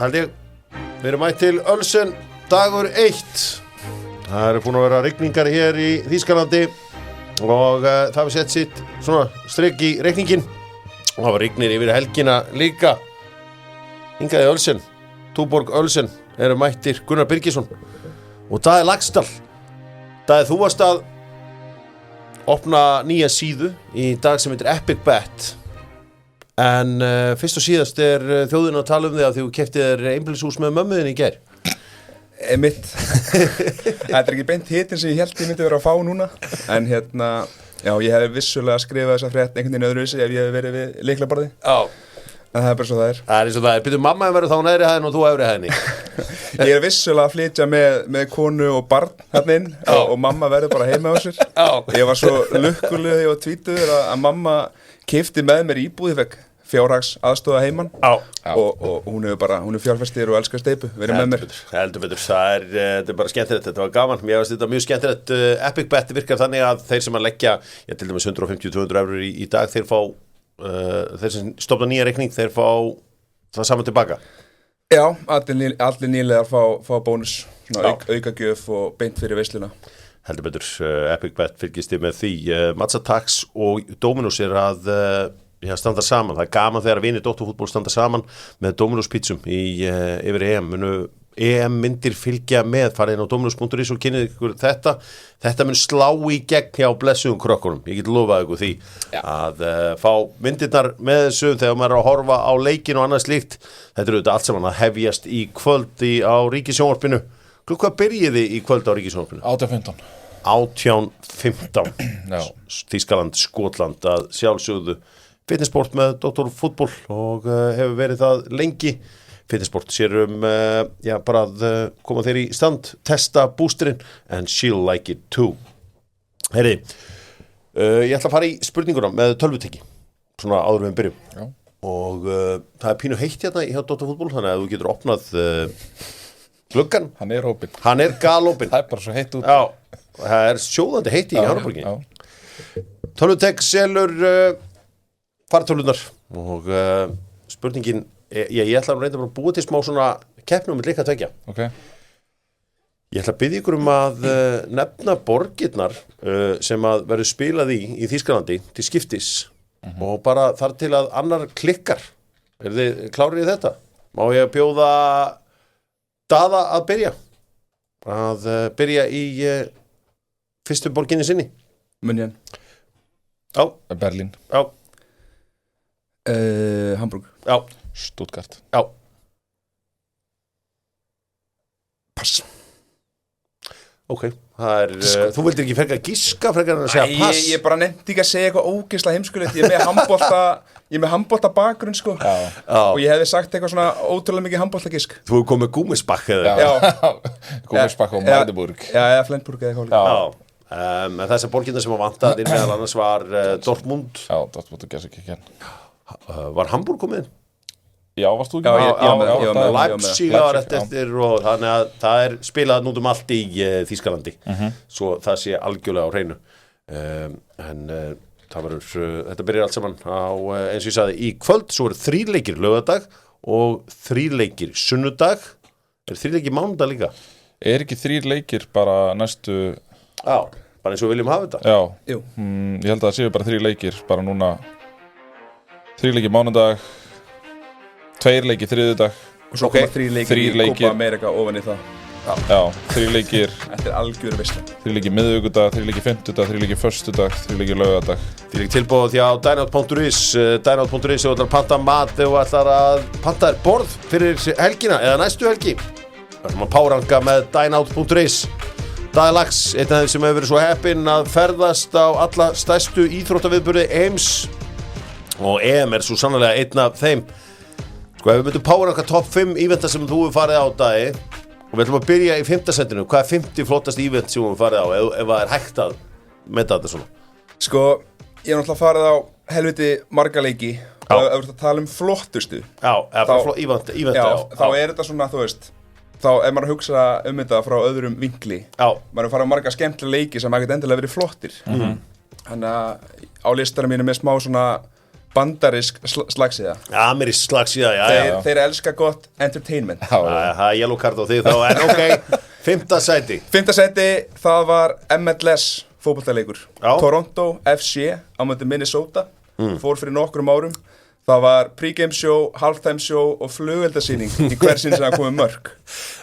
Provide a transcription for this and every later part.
held ég. Við erum mætt til Ölsen, dagur 1. Það eru búin að vera rigningar hér í Þýskalandi og það hefur sett sitt svona strik í reikningin. Og það var rignir yfir helgina líka. Hingað í Ölsen, Túborg Ölsen, eru mættir Gunnar Birgisson og Daði Laxdal. Daði, þú varst að opna nýja síðu í dag sem heitir Epic Bet. En fyrst og síðast þjóðin að tala þig að þú keyptir þér einbýlishús með mömmuðin í gær. Mitt. Þetta ekki beint hitin sem ég held ég myndi vera að fá núna. En já, ég hef vissulega skrifað þessa frétt einhvern veginn öðruvísi ef ég hef verið við lyklaborði. Já. En það bara svo það Það eins og það Býtum mamma verður þá neðri hæðin og þú efri hæðinni. Ég vissulega að flytja með konu og barn hérna inn og mamma verður bara heima á sér. Ég var svo lukkuleg þegar ég var tvítugur að mamma keypti með mér íbúð, ég fekk fjárhags aðstoða heiman og hún er fjárfestir og elskar steypu, verið með mér. Heldur betur, þetta er bara skemmtilegt, þetta var gaman, mér finnst þetta mjög skemmtilegt. Epic Bet virkar þannig að þeir sem að leggja, til dæmis 150-200 eurur í dag, þeir fá, þeir sem stofna nýja reikning, þeir fá það saman tilbaka. Já, allir nýlegar fá bónus, svona aukagjöf og beint fyrir veisluna. Heldur betur, Epic Bet fylgist þið með því. Mazza Tax og Dominos að standa saman. Það gaman þegar vinir Dóttarfútból standa saman með Dominos pítsum yfir EM. EM-myndir fylgja með, farið inn á dominos.is og kynnið ykkur þetta. Þetta mun slá í gegn hjá blessuðum krökkunum. Ég get lofað ykkur því að fá myndirnar með þessu þegar maður að horfa á leikin og annað slíkt. Þetta auðvitað allt saman að hefjast í kvöld á Ríkissjónvarpinu. Hvað byrjiði í kvöld á Ríkissjónvarpinu? 18:15. 18:15. Þýskaland, Skotland að sjálfsögðu. Fitnessport með Dóttarfútból og hefur verið það lengi. Fitnessport sér bara að koma þeir í stand, testa bústurinn and she'll like it too. Heyri, ég ætla að fara í spurninguna með tölvutæki, svona áður við byrjum. Já. Og það er pínu heitt hérna hjá Dóttarfútból, þannig að þú getur opnað gluggan. Hann er opinn. Hann er galopinn. Það er bara svo heitt út. Já, það er sjóðandi heitt í Hamraborginni. Tölvutæk selur fartölunar og spurningin, ég ætla að reynda bara að búa til smá svona keppni með líka tveggja. Okay. Ég ætla að biðja ykkur að nefna borgirnar sem að verður spilað í Þýskalandi til skiptis og bara þar til að annar klikkar. Er þið klárið í þetta? Má ég bjóða Daða að byrja í fyrstu borginni sinni? München. Já. Berlín. Já. Hamburg. Já. Stuttgart. Já. Pass. Ok, það er, þú vildir ekki frekar giska frekar en að segja pass? Ég bara nefndi ekki að segja eitthvað ógeðslega heimskulegt. Ég er með handbolta bakgrunn sko. Og ég hefði sagt eitthvað svona ótrúlega mikið handboltagisk. Þú hefur komið gúmisbakk eða? Já. Gúmisbakk og Magdeburg. Já, eða Flensburg eða eitthvað. Já. En þessar borginna sem var vantað inn meðal annars var Dortmund. Já, Dortmund og Gelsenkirchen. Var Hamburg komið inn? Já, varst þú ekki? Já, Leipzig var eftir og þannig að það er spilað nútum allt í Þýskalandi svo það sé algjörlega á hreinu en það verður, þetta byrjar allt saman á, eins og ég sagði, í kvöld svo eru 3 leikir laugardag og 3 leikir sunnudag. Er 3 leikir mánudag líka? Er ekki 3 leikir bara næstu? Já, bara eins og við viljum hafa þetta. Já, ég held að það séu bara 3 leikir bara núna 3 leikir mánudag 2 leikir þriðjudag og svo koma 3 leikir í Copa America ofan í það. Já, 3 leikir. Þetta er algjör veisla. 3 leikir miðvikudag, 3 leikir fimmtudag, 3 leikir föstudag, 3 leikir laugardag. 3 leikir tilboð hjá Dynout.is. Dynout.is og ætlar að panta mat og ætlar að panta þér borð fyrir helgina eða næstu helgi. Það er maður páranga með Dynout.is. Daði Lax, einn af þeim sem hefur verið svo heppinn að ferðast á alla stærstu íþróttaviðburði heims og EM svo sannarlega einn af þeim. Sko, ef við myndum páranga top 5 íventa sem þú hefur farið á, Daði, og við ætlum að byrja í 5. sendinu, hvað er 50 flottast ívent sem þú hefur farið á, ef það er hægt að meta þetta svona? Sko, ég náttúrulega farið á helviti marga leiki og ef þú ert að tala flottustu. Já, íventa. Já, þá er þetta svona, þú veist, þá er maður að hugsa þetta frá öðrum vinkli. Já. Maður er farið á marga skemmtilega leiki sem ekkert endilega verið flottir. Þannig að á listanum mínu með smá svona Bandarisk slagsíða. Amerísk slagsíða, já. Þeir elska gott entertainment. Það er yellow card á þig þá, en ok, 5. sæti. 5. sæti, það var MLS fótboltaleikur. Já. Toronto FC á móti Minnesota, fór fyrir nokkrum árum. Það var pregame show, halftime show og flugveldasýning í hver sinn sem það komið mörg.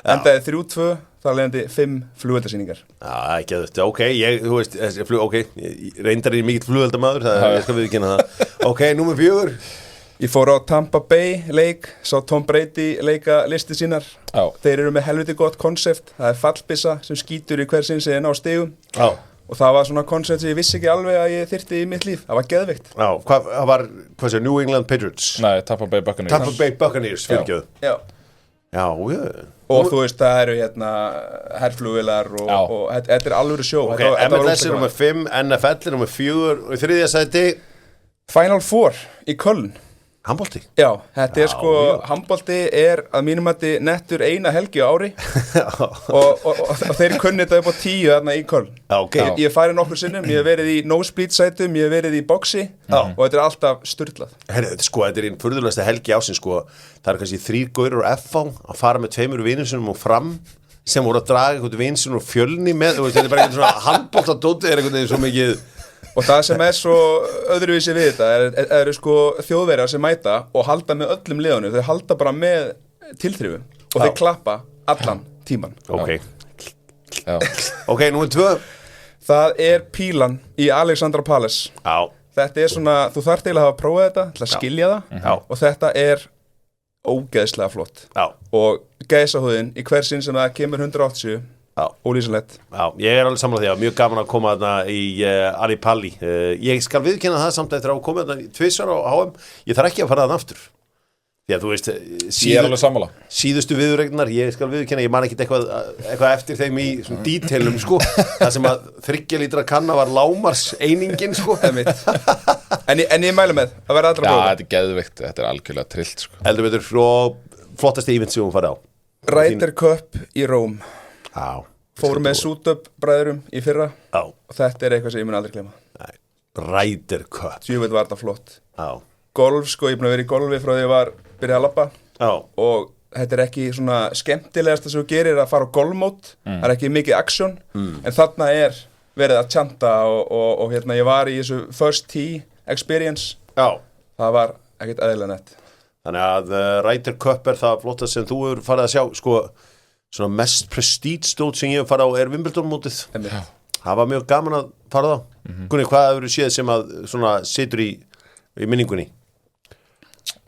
Endaði 3-2, það leiðandi 5 flugveldasýningar. Já, ekki þetta, ok, þú veist, ég reyndar í mikill flugveldamaður, ég skal viðurkenna það. Ok, númer 4. Ég fór á Tampa Bay leik, sá Tom Brady leika listi sínar. Já. Þeir eru með helviti gott konsept, það er fallbyssa sem skýtur í hver sinn sem er ná stigum. Já. Og það var svona koncept sem ég vissi ekki alveg að ég þyrfti í mitt líf. Það var geðveikt. Já, hvað var New England Patriots? Nei, Tampa Bay Buccaneers. Tampa Bay Buccaneers, fyrirgjöðu. Já. Já. Og þú veist, það eru herflugvélar og þetta er alvöru sjó. Ok, MLS er nummer 5, NFL er nummer 4 og í 3. sæti Final Four í Köln. Handbolti. Já, þetta er handbolti er að mínum mati nettur eina helgi á ári og þeir kunni þetta upp á 10 þarna í Köln. Okay. Ég færi nokkur sinnum, ég hef verið í nosebleed sætum, ég hef verið í boxi og þetta er alltaf sturlað. Herri, þetta er einn furðulegasta helgi ásins það er kannski 3 gaurar og FH að fara með 2 vinum sinum og fram sem voru að draga einhvern vin sinum og fjölni með, þetta er bara einhvern svona handboltadóti er einhvern veginn svo mikið. Og það sem er svo öðruvísi við þetta eru þjóðverjar sem mæta og halda með öllum liðunum, þau halda bara með tilþrifum og þau klappa allan tíman. Ok, númer 2. Það er Pílan í Alexandra Palace. Já. Þetta er svona, þú þarft eiginlega að hafa prófað þetta til að skilja það og þetta er ógeðslega flott. Já. Og gæsahúðin í hver sinn sem það kemur 180 ólýsanlegt. Já, ég er alveg sammála því að mjög gaman að koma þarna í Ali Palli. Ég skal viðkenna það samt eftir að koma þarna 2 á HM. Ég þarf ekki að fara þarna aftur. Því að þú veist, ég er alveg sammála. Síðustu viðuregnar, ég skal viðkenna, ég man ekki eitthvað eftir þeim í svona díteilum, það sem að 3 lítra kanna var lámars einingin, En ég mælu með að vera allra prófa. Já, þetta er geðveikt, þetta er algjörlega trillt, Heldur betur og flottasti event sem hún farið á. Ryder Cup í Róm. Já. Fórum með Sútöp bræðurum í fyrra. Já. Og þetta er eitthvað sem ég mun aldrei gleyma. Ryder Cup. Djúvill var þetta flott. Já. Golf, ég búin að vera í golfi frá því ég var byrjað að labba. Já. Og þetta er ekki svona skemmtilegast sem þú gerir að fara á golfmót. Það er ekki mikið aksjón. En þarna er verið að tjanta og ég var í þessu first tee experience. Já. Það var ekkert eðlilega nett. Þannig að Ryder Cup er það flottast sem þú hefur farið að sjá, svona mest prestige stótt sem ég hef farið á er Wimbledon-mótið. Það var mjög gaman að fara þá. Gunni, hvað hefur þú séð sem að svona situr í minningunni?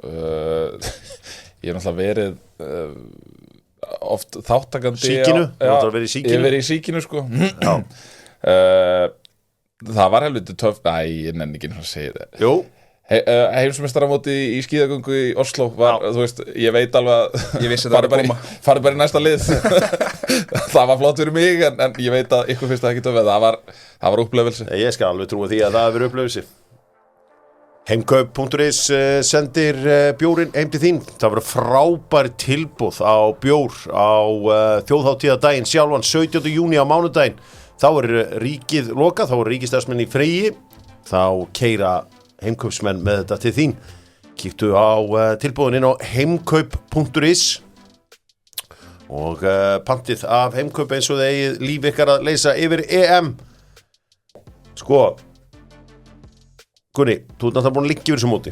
Ég hef náttúrulega verið oft þáttakandi Síkinu? Ég hef verið í síkinu, það var helviti töff. Ég nenni ekki að segja það. Jú. Heimsmeistaramóti í skíðagöngu í Oslo var, þú veist, ég veit alveg að ég vissi það var að koma. Farið bara í næsta lið. Það var flott fyrir mig, en ég veit að ykkur finnst það ekki töfð. Það var upplöfelse. Ég skal alveg trúa því að það hefur verið upplöfelse. Heimkaup.is sendir bjórinn heim til þín. Það verður frábær tilboð á bjór á þjóðhátíðardaginn sjálfan 17. júní á mánudaginn. Þá er ríkið lokað, þá er ríkisstarfsmenn í fríi. Þá keyra heimkaupsmenn með þetta til þín. Kíktu á tilboðin inn á heimkaup.is og pantið af heimkaup eins og þið eigið líf ykkar að leysa yfir EM. Gunni, þú ert náttúrulega búin að liggja yfir þessu móti.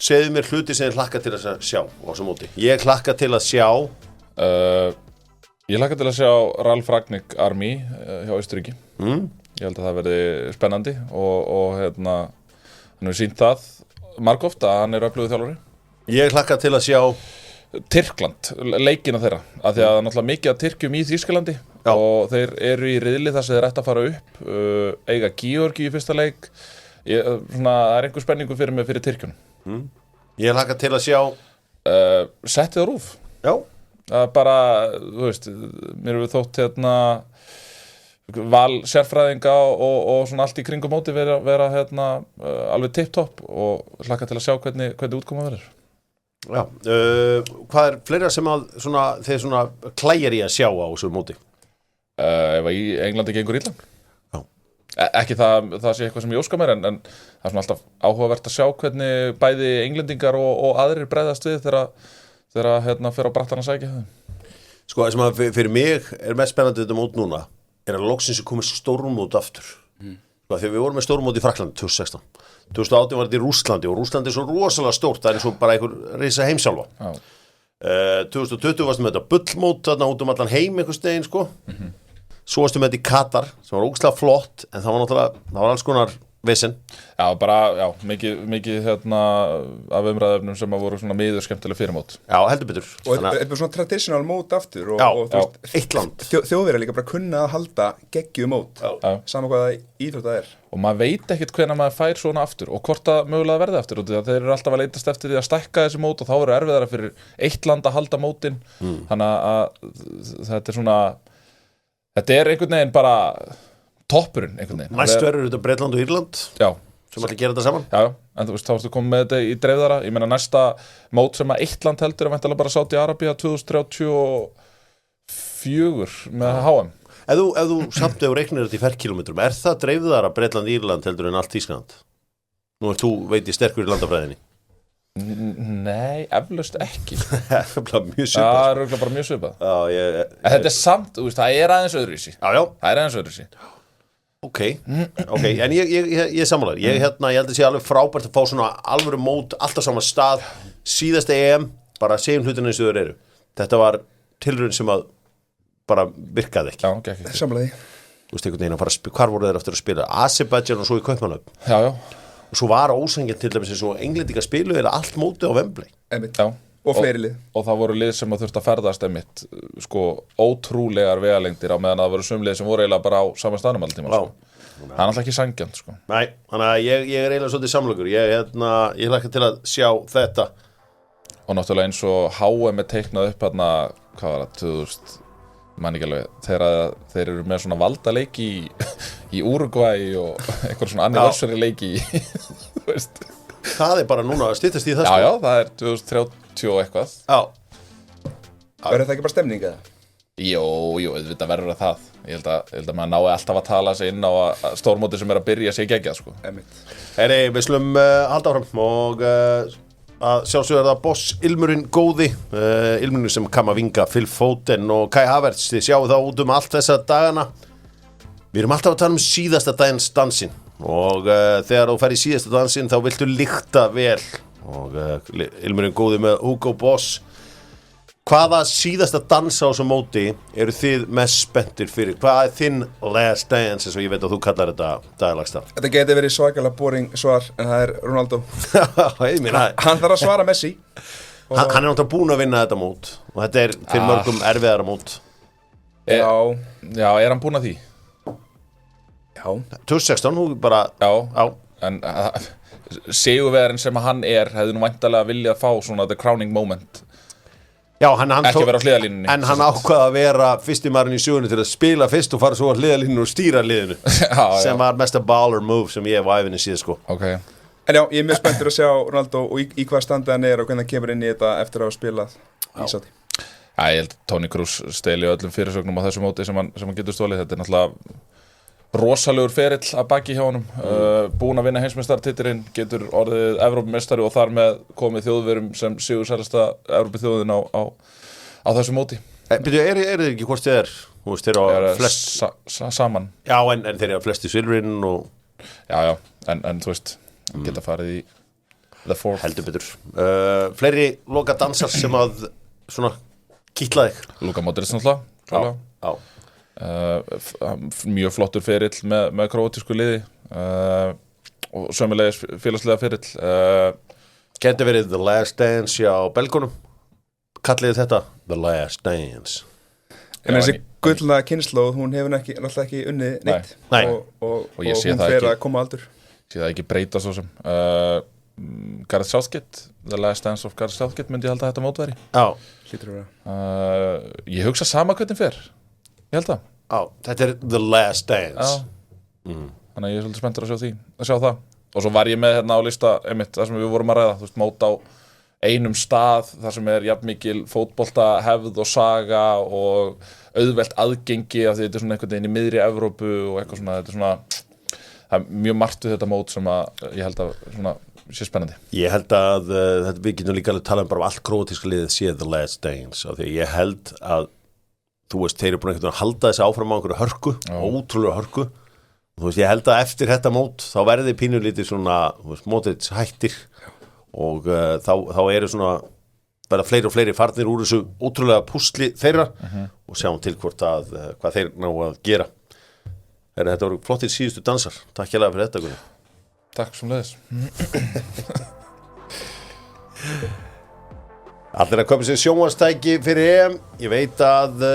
Segðu mér hluti sem ég hlakka til að sjá á þessu móti. Ég hlakka til að sjá Ég hlakka til að sjá Ralf Rangnick Army hjá Austurríki. Ég held að það verði spennandi og hann hefur sýnt það margoft að hann er öflugur þjálfari. Ég hlakka til að sjá Tyrkland, leikina þeirra, af því að náttúrulega mikið að Tyrkjum í Þýskalandi og þeir eru í riðli þar sem þeir ættu að fara upp, eiga Georgi í fyrsta leik. Það er einhver spenningu fyrir mig fyrir Tyrkjunum. Ég hlakka til að sjá settið á RÚV. Já. Bara, þú veist, mér hefur þótt val sérfræðinga og svona allt í kringum móti vera alveg tipptopp og hlakka til að sjá hvernig útkoma verður. Já, hvað er fleira sem að þeir klæjar í að sjá á þessu móti? Ef í Englandi gengur illa. Já. ekki það sé eitthvað sem ég óska mér en það er svona alltaf áhugavert að sjá hvernig bæði englendingar og aðrir bregðast við þegar fyrir á brattan að sækja Sko, það sem að fyrir mig mest spennandi þetta mót núna að loksins komið stórmót aftur sko, þegar við vorum með stórmót í Frakklandi 2016 2018 var þetta í Rússlandi og Rússlandi svo rosalega stórt það svo bara einhver risa heimsálfa 2020 varstum með þetta bullmót þarna út allan heim einhver stegin sko. Svo varstum með þetta í Katar sem var ógeðslega flott en það var alls konar vesen mikið af umræðefnum sem að voru svona miður skemmtileg fyrirmót heldur betur og þetta er svona traditional mót aftur og eitt land þjóðverðar líka bara kunna að halda geggjuð mót saman hvaða íþrótt það er og maður veit ekkert hvenær maður fær svona aftur og hvort það mögulega verði aftur út þeir eru alltaf að leitast eftir því að stækka þessi mót og þá eru erfiðara fyrir eitt land að halda mótin þannig að þetta er svona þetta er einhvern veginn bara toppurinn einhvern veginn Næst verður þetta Bretland og Írland sem allir gera þetta saman en þú veist, þá ertu komið með þetta í dreifðara ég meina næsta mót sem að eitt land heldur væntanlega bara Sádi-Arabía 2034 með HM Ef þú samt ef þú reiknir þetta í ferkilometrum það dreifðara Bretland Írland heldur en allt Þýskaland? Nú þú veit ég sterkur í landafræðinni Nei, eflaust ekki Það er mjög svipað Það er bara mjög svipað Þetta er samt, þú veist, það er aðeins öðruvísi Það er aðeins öðruvísi Ok, en ég sammálar ég held að sé alveg frábært að fá svona alvöru mót, alltaf saman stað síðasta EM, bara segjum hlutina eins og þeir eru þetta var tilraun sem að bara virkaði ekki ekki Sammálaði Þú veist einhvern veginn að fara hvar voru þeir aftur að spila Azerbaijan og svo í Kaupmannahöfn Já og svo var ósengjan til dæmis eins og englendingar spilu eða allt mótið á Wembley og fleiri lið og það voru lið sem að þurfti að ferðast einmitt sko ótrúlegar vegalengdir á meðan það voru sumlið sem voru eiginlega bara á saman staðnum alltaf tíma það er alltaf ekki sanngjarnt sko Nei, þannig að ég er eiginlega svolítið samlokur ég hlakka til að sjá þetta og náttúrulega eins og HM er teiknað upp hérna, hvað var það, 2000 man ekki alveg, þeir eru með svona valdaleiki í Uruguay og einhver svona anniversary leiki þú veist Það er bara núna að styttast í það Já, það er 2030 og eitthvað Verður það ekki bara stemning eða? Jó, þetta verður að það Ég held að maður nái alltaf að tala sig inn á að stórmóti sem er að byrja sig geggjað sko. Heyri, við slum halda áfram og að sjálfsögðu það Boss Ilmurinn góði Ilmurinn sem kam að vinga Phil Foden og Kai Havertz þið sjáu það út allt þessa dagana Við erum alltaf að tala síðasta dagins dansinn og þegar þú fer í síðasta dansinn þá viltu lykta vel og Ilmurinn góði með Hugo Boss Hvaða síðasta dansa á þessu móti eru þið mest spenntir fyrir? Hvað er þinn last dance eins og ég veit að þú kallar þetta dagalagstal? Þetta geti verið svakalega boring svar en það er Ronaldo Hann þarf að svara Messi Hann er náttúrulega búinn að vinna þetta mót og þetta er fyrir mörgum erfiðara mót Já, er hann búinn að því? Já 2016, hún bara En sigurvegarinn sem hann hefði nú væntanlega viljað fá svona the crowning moment Já, hann ekki vera á hliðalínunni En hann ákvaða að vera fyrsti maðurinn í sögunni til að spila fyrst og fara svo á hliðalínunni og stýra liðinu sem var mesta baller move sem ég hef á æfinni síðan sko En já, ég er mjög spenntur að sjá Ronaldo og í hvað standi hann er og hvernig hann kemur inn í þetta eftir að hafa spilað í Sáti Ég held Toni Kroos steli öllum fyrirsögnum á þessu móti sem hann getur stólið Þetta er náttúrulega rosalegur ferill að baki hjá honum búinn að vinna heimsmeistaratitilinn getur orðið Evrópumeistari og þar með komið þjóðverum sem sigursælasta Evrópuþjóðin á þessu móti Byrju, er þið ekki hvort þið er? Þú veist, þeir eru flest saman Já, en þeir eru flest í silfrinn og Já, en þú veist geta farið í the fourth Heldur betur Fleiri loka dansar sem að svona kýtla þig Luka Modric náttúrulega Já mjög flottur ferill með króatísku liði og sömulegis félagslega ferill Gæti verið The Last Dance hjá Belgunum Kalliði þetta The Last Dance En þessi gullna kynslóð, hún hefur náttúrulega ekki unnið neitt Nei. og ég sé hún það fer ekki. að koma aldur sé það ekki breyta svo sem Gareth Southgate The Last Dance of Gareth Southgate myndi ég halda að þetta mót væri Já, hlýtur að vera ég hugsa sama hvernig fer ég held það þetta er The Last Dance þannig að ég er svolítið spenntur að sjá það og svo var ég með hérna á lista einmitt það sem við vorum að ræða þú veist mót á einum stað þar sem er jafnmikil fótbolta hefð og saga og auðvelt aðgengi af því þetta er svona einhvern veginn í miðri Evrópu og eitthvað svona þetta er svona það mjög margt við þetta mót sem að ég held að svona sé spennandi. Ég held að við getum líka alveg tala bara allt króatíska liðið sé The Last Dance af því ég held að þú veist, þeir eru búin að halda þessi áfram á einhverju hörku, ótrúlega hörku og þú veist, ég held að eftir þetta mót þá verði pínulítið svona, þú veist, mótið hættir og þá eru svona verða fleiri og fleiri farnir úr þessu ótrúlega púsli þeirra og sjáum til hvort að hvað þeir ná að gera. Þetta voru flottir síðustu dansar. Takk hérlega fyrir þetta, Gunnar. Takk sem leiðis. Allir að köpa sér sjónvarpstæki fyrir EM. Ég veit að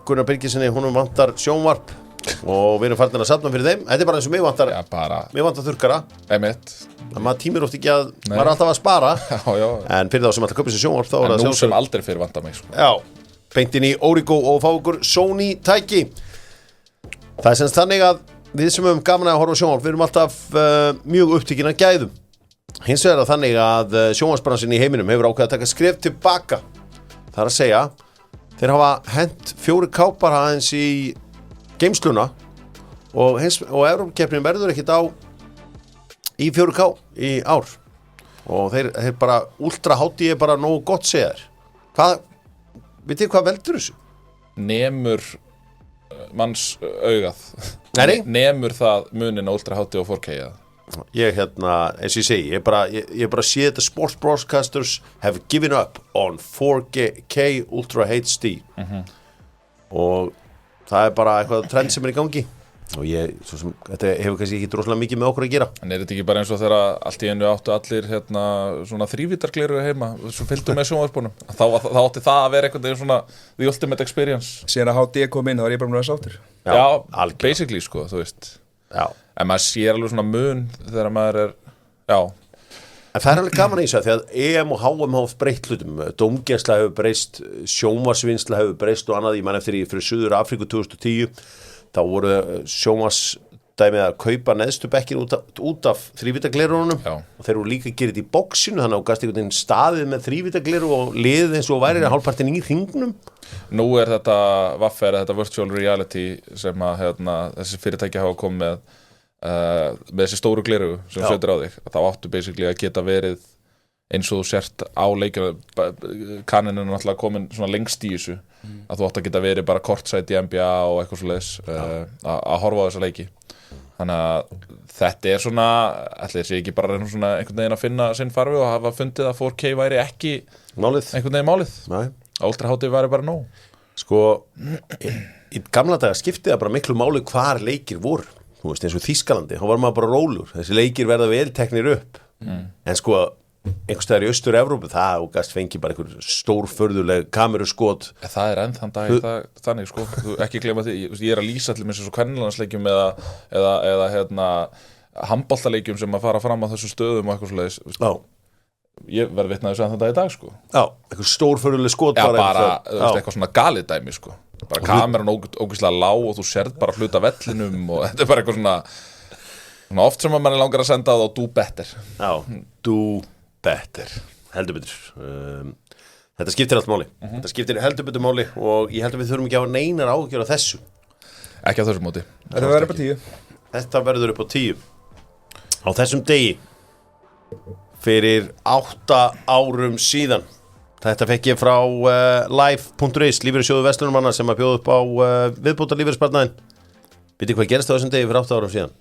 Gunnar Birgissyni, honum vantar sjónvarp og við erum farin að safna fyrir þeim. Þetta bara eins og mig vantar. Já, bara. Mig vantar þurrkara. Einmitt. Maður tímir oft ekki að maður alltaf að spara. Já. En fyrir þá sem alltaf köpa sér sjónvarp þá en nú sem aldrei fyrir vantar mig sko. Já. Beint inn í Origo og fá ykkur Sony tæki. Það semst þannig að við sem höfum gaman að horfa á sjónvarp, við erum alltaf mjög upptekin að gæðum. Hins vegar að þannig að sjónvarpsbransin í heiminum hefur ákveðið að taka skref tilbaka. Það að segja, þeir hafa hent 4 kápar aðeins í geymsluna og Evrópukeppnin verður ekkert á í 4K í ár. Og þeir bara, ultra hátíð er bara nógu gott segjar. Vitið hvað veldur þessu? Nemur manns augað nemur það munin á ultra HD og 4K ég eins og ég segi ég bara sé þetta sports broadcasters have given up on 4K Ultra HD og það er bara eitthvað trend sem er í gangi og þetta hefur kannski ekki droslega mikið með okkur að gera. En er þetta ekki bara eins og þegar allt í einu áttu allir svona þrívítargleru heima svo fylgdu með sjónvarpunum þá átti það að vera einhvern veginn svona the ultimate experience síðan að HD kom inn þá ég bara með þess áttur já basically sko, þú veist en maður sér alveg svona mun þegar maður er en það er alveg gaman í þessu því að EM og HM hafa breytt hlutum dómgæsla hefur breyst, sjónvarsvinnsla hefur breyst og annað, ég man eftir fyrir Suður Afríku 2010 þá voru sjónvarsdæmið að kaupa neðstu bekkin út af þrívítarglerunum og þeir voru líka að gera þetta í boxinu þannig að þú gast einhvern veginn staðið með þrívítargleru og liðið eins og væri hálfpartin í hringnum. Nú er þetta þetta virtual reality sem að þessi fyrirtæki hafa komið með þessi stóru gleru sem setur á þig þá áttu basically að geta verið eins og þú sért á leikjum kannin er náttúrulega komin svona lengst í þessu að þú átt að geta verið bara kortsætt í NBA og eitthvað svoleiðis að horfa á þessa leiki þannig að þetta er svona ætli sé ekki bara svona einhvern veginn að finna sinn farfi og hafa fundið að 4K væri ekki einhvern veginn málið Ultra HD væri bara nóg sko í gamla daga skipti það bara miklu máli hvar leikir voru þú veist eins og Þýskalandi þá var maður bara rólur þessi leikir verða vel teknir upp en sko einhvers staðar í Austur-Evrópu það og gast fengi bara einhver stórförðuleg kameruskot það er enn þann dag þannig sko þú ekki gleyma því ég er að lýsa allir með þessu kvennalandsleikjum eða handboltaleikjum sem að fara fram á þessu stöðum og eitthvað svoleiðis ég verð vitna þessu enn þann dag í dag sko einhver stórförðuleg skot bara eitthvað svona galið dæmi sko bara kameran ógeðslega lág og þú sérð bara hluta vellinum og þetta er bara eitthvað svona oft sem að mann langar að senda það á do better do better, heldur betur þetta skiptir allt máli þetta skiptir heldur betur máli og ég held að við þurfum ekki að hafa neinar ágjör á þessu ekki á þessu móti þetta verður upp á 10 þetta verður upp á 10 á þessum degi fyrir 8 árum síðan þetta fekk ég frá live.is lífeyrissjóður Verslunarmanna sem að bjóða upp á viðbótar lífeyrissparnaðinn veitir hvað gerist á þessum degi fyrir 8 árum síðan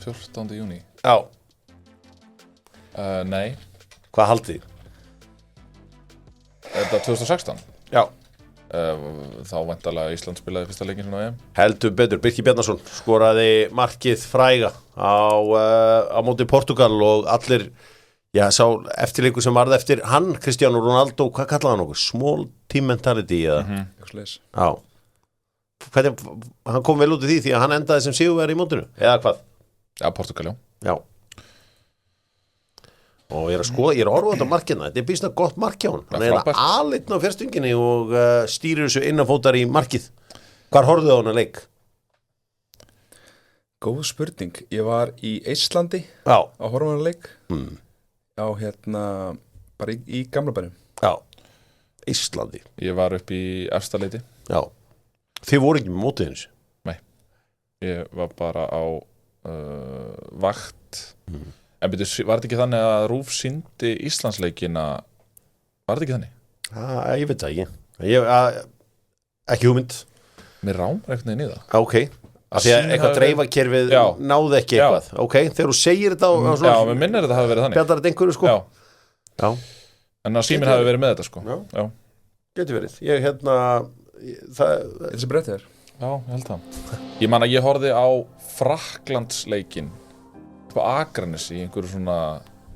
14. júní já nei hvað haldið þið? Er þetta 2016? Já þá væntanlega Ísland spilaði fyrsta leikinn svona EM heldur betur, Birkir Bjarnason skoraði markið fræga á móti Portugal og allir sá eftirleikur sem varð eftir hann, Cristiano Ronaldo, hvað kallaði hann okkur? Small team mentality eða? Já hann kom vel út í því að hann endaði sem sigurvegari í mótinu, eða hvað? Já, Portugal, já og ég er að horfa á þetta markina þetta er býsna gott mark hjá hann er aðeitn á fjörstunginni og stýrir þessu innanfótar í markið hvar horfðu á hann að leik? Góð spurning, ég var í Íslandi á horfa á hann að leik á bara í gamla bænum Íslandi ég var upp í Efstaleiti já, þið voru ekki með mótið eins nei Ég var bara á vakt En byrju, var þetta ekki þannig að RÚV sýndi Íslandsleikina Var þetta ekki þannig? Ég veit það ekki Ekki hugmynd Mér rámar einhvern veginn í það Ok, af því að eitthvað dreifakerfið Já. náði ekki eitthvað Ok, þegar þú segir þetta Já, mér minnir þetta hafi verið þannig Bjarnar þetta einhverju sko Já. En að síminn hafi verið með þetta sko Já. Getur verið Ég Þessi brettið Já, ég held það Ég man að ég horfði á Frakklandsleikin På Akranes í einhverju svona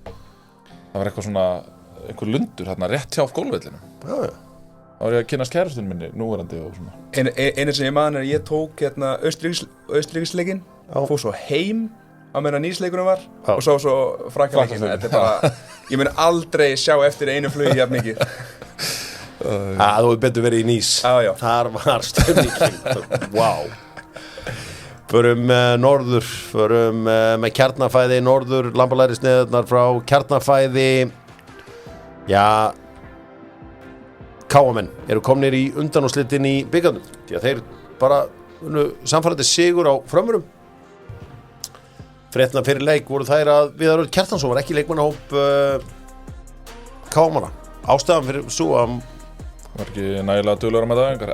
Það var eitthvað svona einhver lundur hérna rétt hjá gólfvellinum Já. Þá var ég að kynnast kærastunum minni núverandi og svona Einu sem ég man er að ég tók hérna Austríkisleikin Fór svo heim á meðan nýsleikunum var Og svo Frakklandsleikin Þetta er bara Ég mun aldrei sjá eftir einu flugi jafn mikið Þú hefði betur verið í Nýs Já. Þar var stömmingin Vá Förum norður Förum með kjarnafæði norður Lambalæri sneðarnar frá kjarnafæði Já Káamenn eru komnir í undanúrslitin í bikarnum Því að þeir bara samfærandi sigur á Frömmurum Fréttina fyrir leik voru þær að Viðar Örn Kjartansson var ekki leikmannahóp Káamanna Ástæðan fyrir svo að Var ekki nægilega duglegur að mæta á æfingar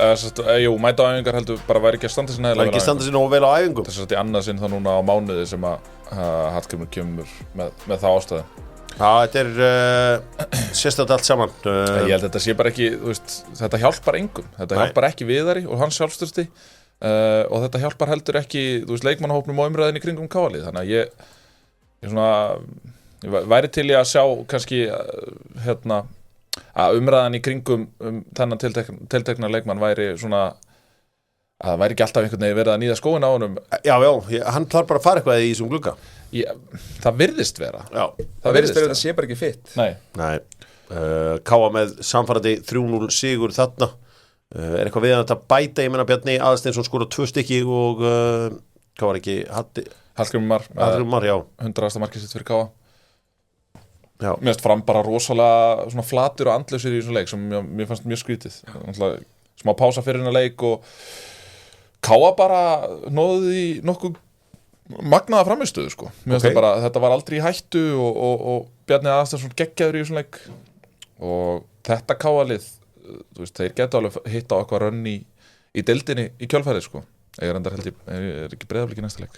Jú, mæta á æfingar heldur bara væri ekki að standa sér nægilega var ekki standa sér nógu vel á æfingum Þess að þetta í annað sinn þá núna á mánuði sem að Hallgrímur kemur með það ástæði Já, þetta er sérstætt allt saman Ég held að þetta sé bara ekki, þú veist, þetta hjálpar engum Þetta hjálpar ekki Viðari og hans sjálfstyrsti og þetta hjálpar heldur ekki, þú veist, leikmannahópnum og umræðin í kringum Káalið Þannig að ég væri til í að sjá kannski, að umræðan í kringum þennan tiltekna leikmann væri svona að það væri ekki alltaf einhvern veginn verið að níða skóin á honum Já, hann þarf bara að fara eitthvað í þessum glugga Það virðist vera Já, Það virðist vera þetta sé bara ekki fitt Nei Káa með samfarandi 3-0 sigur þarna Er eitthvað við að bæta, ég menna Bjarni Aðalsteinsson skora 2 stykki og hvað var ekki Hallgrímur Mar, já 100. markið sitt fyrir Káa Já. Mér finnst Fram bara rosalega svona flatur og andlausir í þessum leik sem mér fannst mjög skrítið smá pása fyrir hennar leik og Káa bara nóði í nokkuð magnaða framistöðu sko. Mér finnst bara, þetta var aldrei í hættu og Bjarni Aðalsteinsson geggjaður í þessum leik og þetta Káa-lið þú veist, þeir geta alveg hitt á eitthvað rönn í deildinni í kjölfærið sko. Er ekki Breiðablik í næsta leik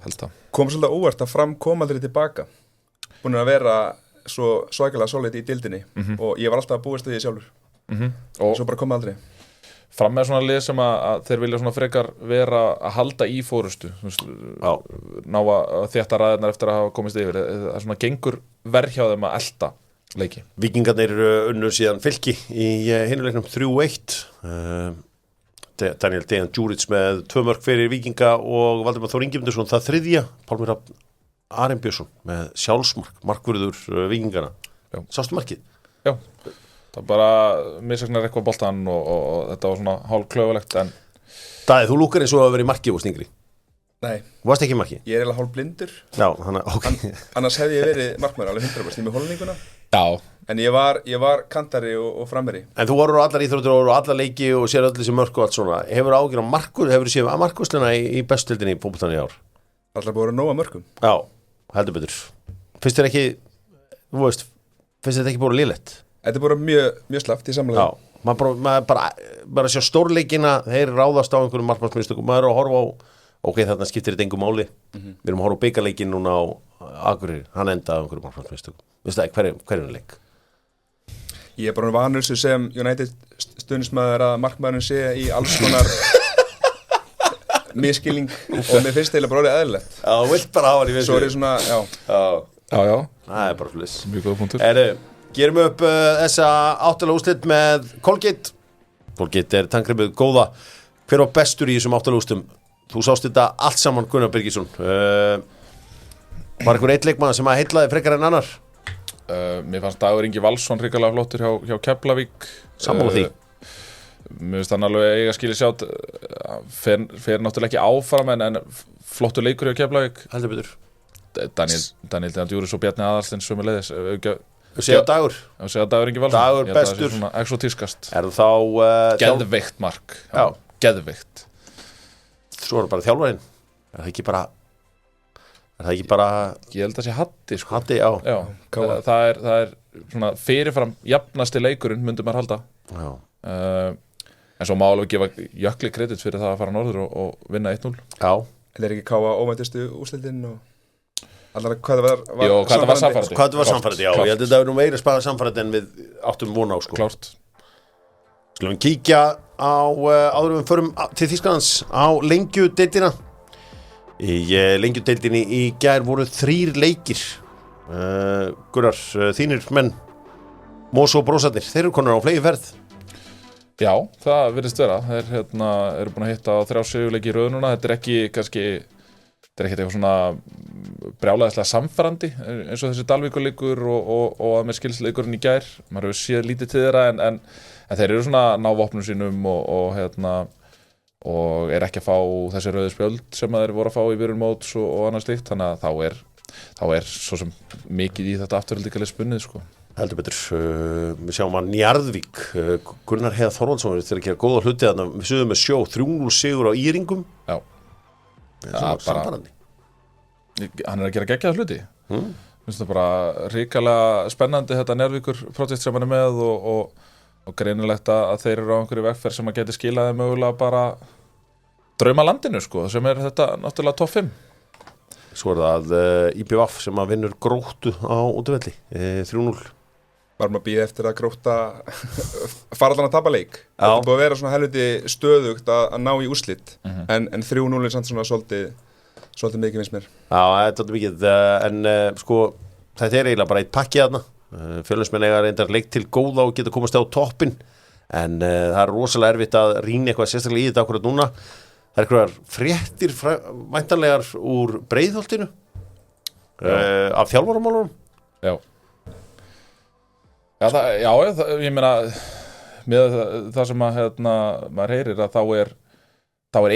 helst það. Kom svolítið óvart að Fram kom aldrei tilbaka búin að vera svo svakalega solid í deildinni og ég var alltaf að búast við því sjálfur og svo bara kom aldrei Fram með svona lið sem að þeir vilja svona frekar vera að halda í fórustu ná að þétta ræðirnar eftir að hafa komist yfir það svona gengur verð hjá þeim að elta leiki. Víkingarnir unnur síðan Fylki í hinuleiknum 3-1 Daniel Dejan Djuric með 2 mörk fyrir Víkinga og Valdimar Þór Ingimundsson það 3. Pálmi Hrafn Arinbjörnsson með sjálfsmark markvörður Víkingana. Sástu markið? Já, það bara missagnar eitthvað boltan og þetta var svona hálf klöfulegt en Daði, þú lúkar eins og að vera í marki og stingri. Nei. Þú varst ekki í marki? Ég er eiginlega hálf blindur. Já, okay. Annars hefði ég verið markmaður alveg 100% með holninguna. Já. En ég var kantari og framherji. En þú voru á allar íþróttir og allar leiki og sér öll þessi mörk og allt svona. Hefur ágjur á markur, hefur séð að markvörsluna í bestildinni í fótboltanum í ár? Alltaf búið að nóga mörkum. Já, heldur betur. Finnst þér ekki, þú veist, finnst þér ekki búið lélegt? Þetta er bara mjög slaft í samlega. Já, maður bara sjá stórleikina, þeir ráðast á einhverjum markmannsmistökum, maður er að horfa á, ok, þarna skiptir þetta engu máli. Við erum að horfa á bikarleikin núna á Akureyri, hann endaði á einhverjum markmannsmistökum. Veistu það, hverjum leik? Ég er bara vanur sem United stuðningsmaður að markmaðurinn sé í alls konar miskilning og mér finnst það bara orðið eðlilegt. Já, þú vilt bara hafa hann í vissu. Svo er ég svona, Já. Það er bara flis. Mjög góða punktur. Gerum upp þessa áttalega úrslit með Colgate. Colgate er tannkremuð góða. Hver var bestur í þessum áttalega úrslitum? Þú sást þetta allt saman, Gunnar Birgisson. Var einhver einn leikmaður sem að heillaði frekar en annar? Mér fannst Dagur Ingi Valsson hrikalega flottur hjá Keflavík. Sammála því. Mér finnst hann alveg eiga skilið sjátt fer náttúrulega ekki áfram en flottur leikur hjá Keflavík. Heldur betur. Daniel Dejan Djuric og Bjarni Aðalsteins sömuleiðis. Segja Dagur. Segja Dagur Ingi Valsson. Dagur bestur. Þetta er svona exotískast. Er þá Geðveikt mark. Já. Geðveikt. Svo er bara þjálfarinn. Er það ekki bara Ég held að sé Hatti sko. Hatti, já. Já, það er svona fyrirfram jafnasti leikurinn myndi maður halda Já. En svo má alveg gefa Jökli kredit fyrir það að fara norður og vinna 1-0 Já. En ekki káa ómæntistu úrslitinn og allar hvað það var Jó, hvað það var samfærandi Hvað það var samfærandi, já. Ég held að þetta var meira spæða samfærandi en við áttum von á, sko. Klárt Skulum kíkja á áður en við förum til Þýskalands á lengjudeildina. Í lengjudeildinni í gær voru 3 leikir. Gunnar, þínir menn Mós og Brósarnir, þeir eru konur á flegi ferð. Já, það virðist vera. Þeir eru búin að hitta á 3 sigurleiki í röð núna. Þetta er ekki kannski, þetta er ekkert eitthvað svona brjálæðislega samfærandi eins og þessi Dalvíkurleikur og að með skilsleikurinn í gær. Maður hefur séð lítið til þeirra en þeir eru svona ná vopnum sínum og er ekki að fá þessi rauðu spjöld sem þeir voru að fá í byrjun móts og annað slíkt. Þannig að þá er svo sem mikið í þetta afturhaldíkali spunnið sko. Heldur betur, við sjáum að Njarðvík, Gunnar Heiðar Þorvaldsson til að gera góða hluti þarna, við sögum með 3-0 sigur á Íringum. Já. Það er samfærandi. Hann er að gera geggjaða hluti. Finnst það bara hrikalega spennandi þetta Njarðvíkur projekt sem hann er með og greinilegt að þeir eru á einhverju vegferð sem að geti skilaði mögulega bara drauma landinu sko, sem er þetta náttúrulega topp 5. Svo er það IBVF sem að vinnur Gróttu á útivelli, 3-0. Varum að bíða eftir að Grótta fara allan að tapa leik. Það er búið að vera svona helviti stöðugt að ná í úrslit en 3-0 er samt svona svolítið mikið finnst mér. Já, þetta er svolítið mikið en sko, þetta er eiginlega bara eitt pakki þarna. Fjölnismenn eiga reyndar leik til góða og geta komast á toppinn en það er rosalega erfitt að rýna eitthvað sérstaklega í þetta akkurat núna. Það er eitthvað fréttir væntanlegar úr Breiðholtinu af þjálfaramálunum. Já. Ég meina með það sem að maður heyrir að þá er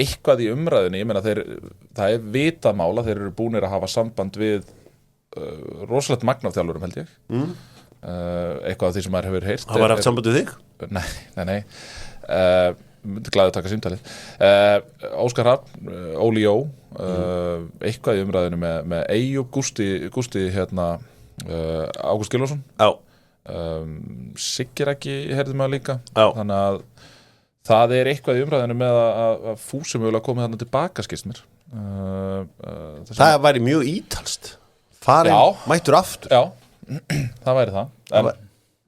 eitthvað í umræðinni. Ég meina það er vitað mál að þeir eru búnir að hafa samband við rosalegt magn af þjálfurum held ég. Eitthvað af því sem maður hefur heyrt. Það var haft samband við þig? Nei. Glæði að taka símtalið. Óskar Hrafn, Óli Jó, eitthvað í umræðinu með Eyjúb Gústi Ágúst Gylfason. Já. Siggir ekki heyrði maður líka. Já. Þannig að það er eitthvað í umræðinu með að Fúsi mögulega komið þarna tilbaka skilst mér. Það væri mjög ítalst. Farin mættur aftur. Já, það væri það.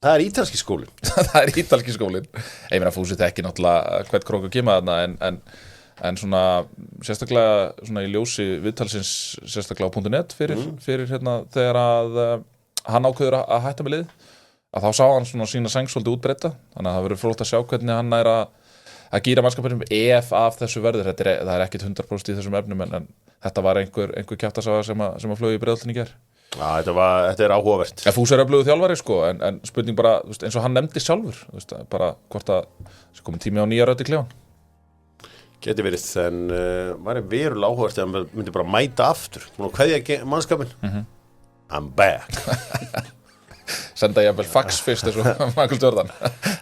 Það er ítalski skólinn. Það er ítalski skólinn. Ég meina Fúsi þekki náttúrulega hvert krók að kema þarna en svona sérstaklega svona í ljósi viðtalsins sérstaklega á .net fyrir þegar að hann ákveður að hætta með lið að þá sá hann svona sína sæng svolítið útbreidda þannig að það verður fróðlegt að sjá hvernig hann er að gíra mannskapinum ef af þessu verður. Það er ekkit 100% í þessum efnum en þetta var einhver kjaftasaga sem að flög í Breiðholtinu í gær. Já, þetta er áhugavert. Fúsi er öflugur þjálfari sko en spurning bara eins og hann nefndi sjálfur bara hvort að það komin tími á nýja rödd í klefann. Geti verið en væri verulega áhugavert ef hann myndi bara mæta aftur. Nú kveðja mannskapin. I'm back. Senda ég vel fax fyrst eins og Michael Jordan.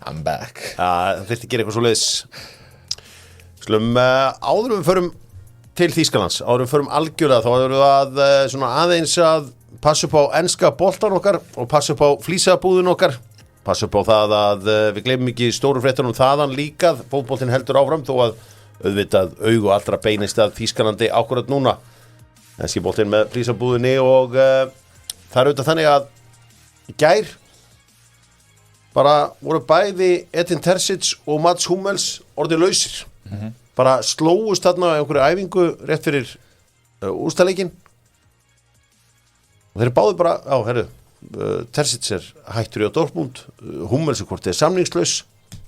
I'm back. Það þyrfti að gera eitthvað svoleiðis. Slum áður við förum til Þýskalands, áður við förum algjörlega þá erum við að svona aðeins að passa upp á enska boltan okkar og passa upp á flísabúðin okkar. Passa upp á það að við gleymum ekki stóru fréttunum þaðan líka. Fótboltinn heldur áfram þó að auðvitað augu allra beinist að Þýskalandi akkurat núna. Enski boltinn með flísabúðinni og það er auðvitað þannig að í gær bara voru bæði Edin Terzic og Mats Hummels orðið lausir. Bara slóust þarna á einhverju æfingu rétt fyrir úrslitaleikinn. Og þeir báðu bara, Terzic er hættur í á Dortmund, Hummels er samningslaus,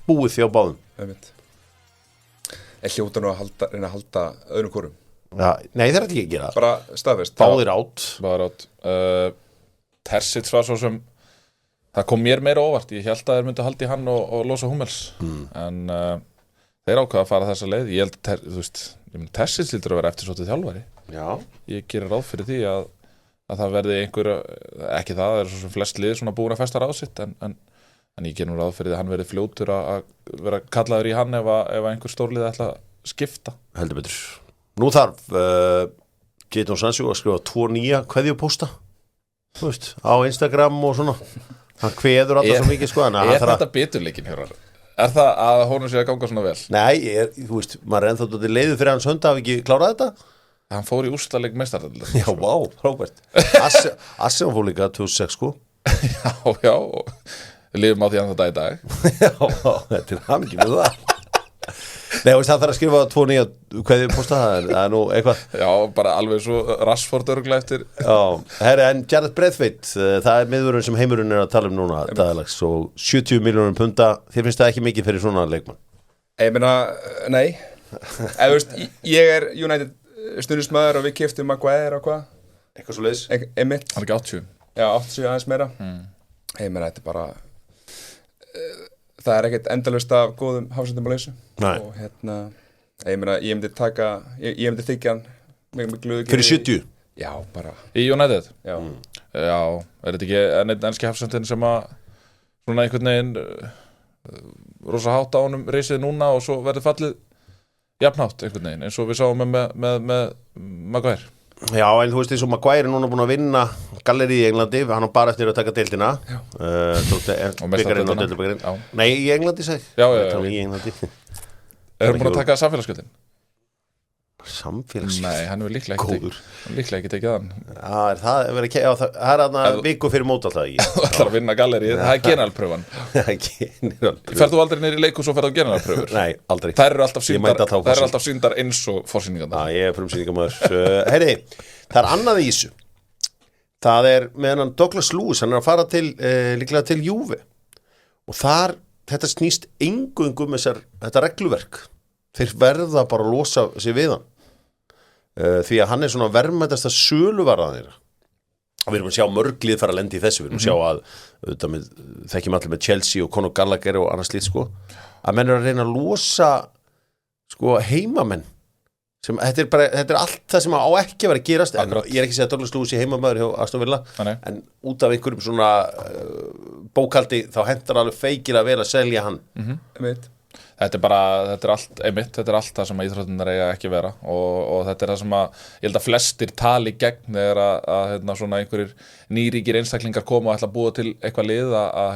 búið því á báðum. Hljóta nú að reyna að halda öðrum hvorum. Ja, nei, þeir ætti ekki að gera það. Bara staðfest. Báðir átt. Terzic var svo sem það kom mér meira óvart. Ég held að þeir myndu halda í hann og losa Hummels. En þeir ákvaða að fara þessa leið. Ég held að Terzic lítur að vera eftirsóttið þjálfari. Já. Ég gerir ráð fyrir því að það verði einhver, ekki það er svo sem flest lið svona búin að festa ráð sitt en ég gerir ráð fyrir því að hann verði fljótur að vera kallaður í hann ef einhver stórlið ætla að skipta. Heldur betur. Nú þarf Jadon Sancho að skrifa 2 nýja kveðjupósta, þú veist, á Instagram og svona. Hann kveður alltaf svo mikið, sko. Þetta biturleikin, Hjórar? Er það að honum sé að ganga svona vel? Nei, þú veist, maður er ennþá leiður fyrir hans hönd að hafa ekki klárað þetta. Hann fór í úrslitaleik meistaradeildar. Já, vá, frábært. Arsenal fór líka 2006, sko. Já, við lifum á því hann þetta í dag. Já, þetta er hamingju með það. Nei, veist, það þarf að skrifa 2 nýja kveðjupósta, það er nú eitthvað. Já, bara alveg svo Rashford örgla eftir. Já, herri, en Jared Braithwaite, það er miðvörun sem heimurinn er að tala um núna dagalags og 70 milljónum punda, þér finnst það ekki mikið fyrir svona leikmann? Ég meina, nei. Eða, veist, ég er United stundismæður og við keyptum Maguire og hvað? Eitthvað svo leiðis? Einmitt. Hann er ekki 80. Já, 80 aðeins meira. Ég meina, þetta er bara... Það er ekkert endalaust af góðum hafsendum á lausu. Nei. Og ég meina, ég myndi taka, ég myndi þykja hann með glöðu. Fyrir 70? Já, bara. Í United? Já. Já, er þetta ekki einn enski hafsendin sem að svona einhvern veginn rosa hátt á honum reisið núna og svo verður fallið jafnhátt einhvern veginn, eins og við sáum með Maguire. Já, en þú veist eins og Maguire er núna búin að vinna galleri í Englandi, hann á bara eftir að taka deildina Og meistaradeildina. Nei, í Englandi seg. Já. Í Englandi. Er hann búin að taka samfélagsgjöldin? Samfélagsgjöld? Nei, hann hefur líklega ekki tekið hann. Já, það er aðna viku fyrir mót alltaf ekki. Þú ætlar að vinna galleri, það er generalpröfan. Ferð þú aldrei niður í leikhús og ferð á generalpröfur? Nei, aldrei. Þær eru alltaf sýndar eins og forsýningarnar. Já, ég er frumsýningamöður. Heyri, það er annað í þessu. Það er með hann Douglas Lewis, hann er að fara til líklega til Juve. Og þetta snýst eingöngu um þetta regluverk. Þeir verða bara að losa sig við hann. Því að hann er svona verðmætasta söluvarðanir. Við erum að sjá mörglið fara að lenda í þessu. Við erum að sjá að þekkjum allir með Chelsea og Conor Gallagher og annars slíkt, sko, að menn eru að reyna að losa, sko, heimamenn sem, þetta er allt það sem á ekki að vera að gerast. En ég er ekki að segja að Douglas Lewis í heimamaður hjá Aston Villa, en út af einhverjum svona bókaldi þá hentar alveg feikilega vel að selja hann. Þetta er allt það sem að íþróttirnar eiga ekki vera og þetta er það sem að ég held að flestir tali gegn þegar að svona einhverjir nýríkir einstaklingar koma og ætla að búa til eitthvað lið að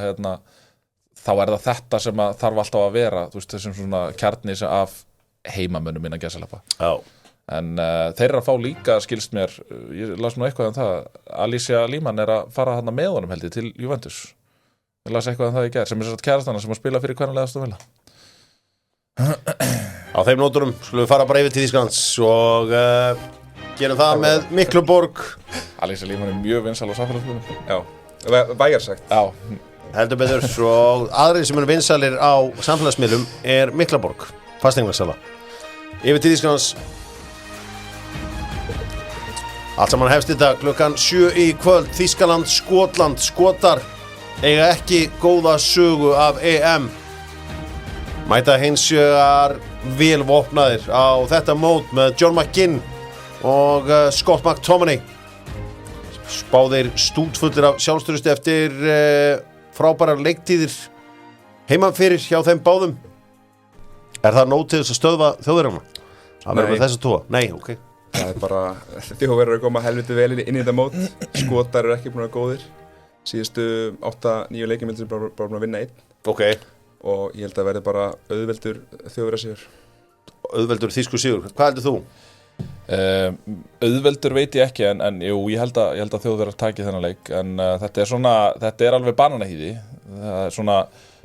þá er það þetta sem að þarf alltaf að vera, þú veist, þessum svona kjarni af heimamönnum innan gæsalappa. Já. En þeir eru að fá líka, skilst mér, ég las nú eitthvað um það, Alicia Líman er að fara þarna með honum, held ég, til Juventus. Ég las eitthvað um það í gær, sem er svo kærastana sem að spila fyrir hvernig Aston Villa. Á þeim nóturum skulum við fara bara yfir til Þýskalands og gerum það með Mikluborg. Alicia Líman er mjög vinsæl á samfélagsmiðlum. Já, vægarsagt. Já. Heldur betur, og aðrir sem eru vinsælir á samfélagsmiðlum er Mikluborg, fasteignasala. Yfir til Þýskalands. Allt saman hefst þetta klukkan 7 í kvöld. Þýskaland, Skotland, Skotar eiga ekki góða sögu af EM. Mæta hins vegar vel vopnaðir á þetta mót með John McGinn og Scott McTominay. Spáðir stútfullir af sjálfstrausti eftir frábærar leiktíðir heiman fyrir hjá þeim báðum. Er það nóg til þess að stöðva Þjóðverjana? Það verður með þess að tóa? Nei, ok. Það er bara, Þjóðverjar eru að koma helviti vel inn í þetta mót. Skotar eru ekki búin að vera góðir. Síðustu 8-9 leikjum er bara búin að vinna 1. Ok. Og ég held að verði bara auðveldur Þjóðverja sigur. Auðveldur þýsku sigur. Hvað heldur þú? Auðveldur veit ég ekki en jú, ég held að Þjóðverjar taki þennan leik en þetta er alveg bananahýði. Það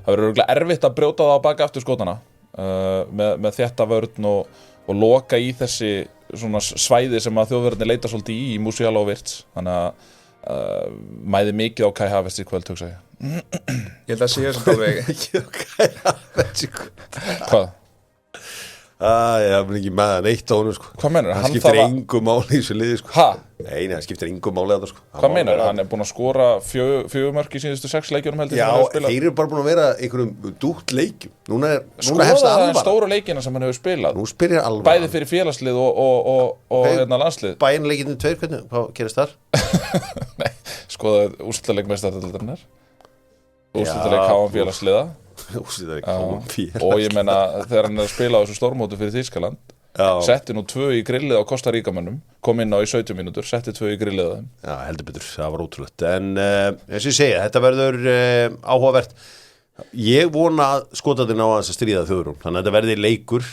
verður örugglega erfitt að brjóta það á baka aftur Skotana með þétta vörn og loka í þessi svona svæði sem að Þjóðverjarnir leita svolítið í Musiala og Wirtz. Þannig að mæði mikið á Kai Havertz í kvöld, hugsa ég. Ég held að sé þessum alveg. Ekki á Kai Havertz í kvöld. Hvað? Ég haf ekki með það neitt á honum, sko. Hvað meinar? Hann skiptir engu máli í þessu liði, sko. Ha? Nei, hann skiptir engu máli að það, sko. Hvað meinar? Hann er búinn að skora 4 mörk í síðustu 6 leikjunum, held ég. Já, þeir eru bara búin að vera einhverjum dútt leikjum. Núna hefst það alvara. alvara. Stóru leikina sem hann hefur spilað. Nú spyrir alvara. Bæði fyrir félagslið og landslið. Bæjarleikirnir 2, hvernig, hvað gerist þar? Nei, skoða úrslitaleik meistaradeildarinnar. Úrslitaleik HM félagsliða. Úrslitaleik HM félagsliða. Og ég meina þegar hann er að spila á þessu stórmóti fyrir Þýskaland setti nú 2 í grillið á Costa Rica mönnum, kom inn á í 17 mínútur, setti 2 í grillið á þeim. Já, heldur betur, það var ótrúlegt. En eins og ég segja, þetta verður áhugavert. Ég vona að Skotarnir ná að stríða Þjóðurinn, þannig að þetta verði leikur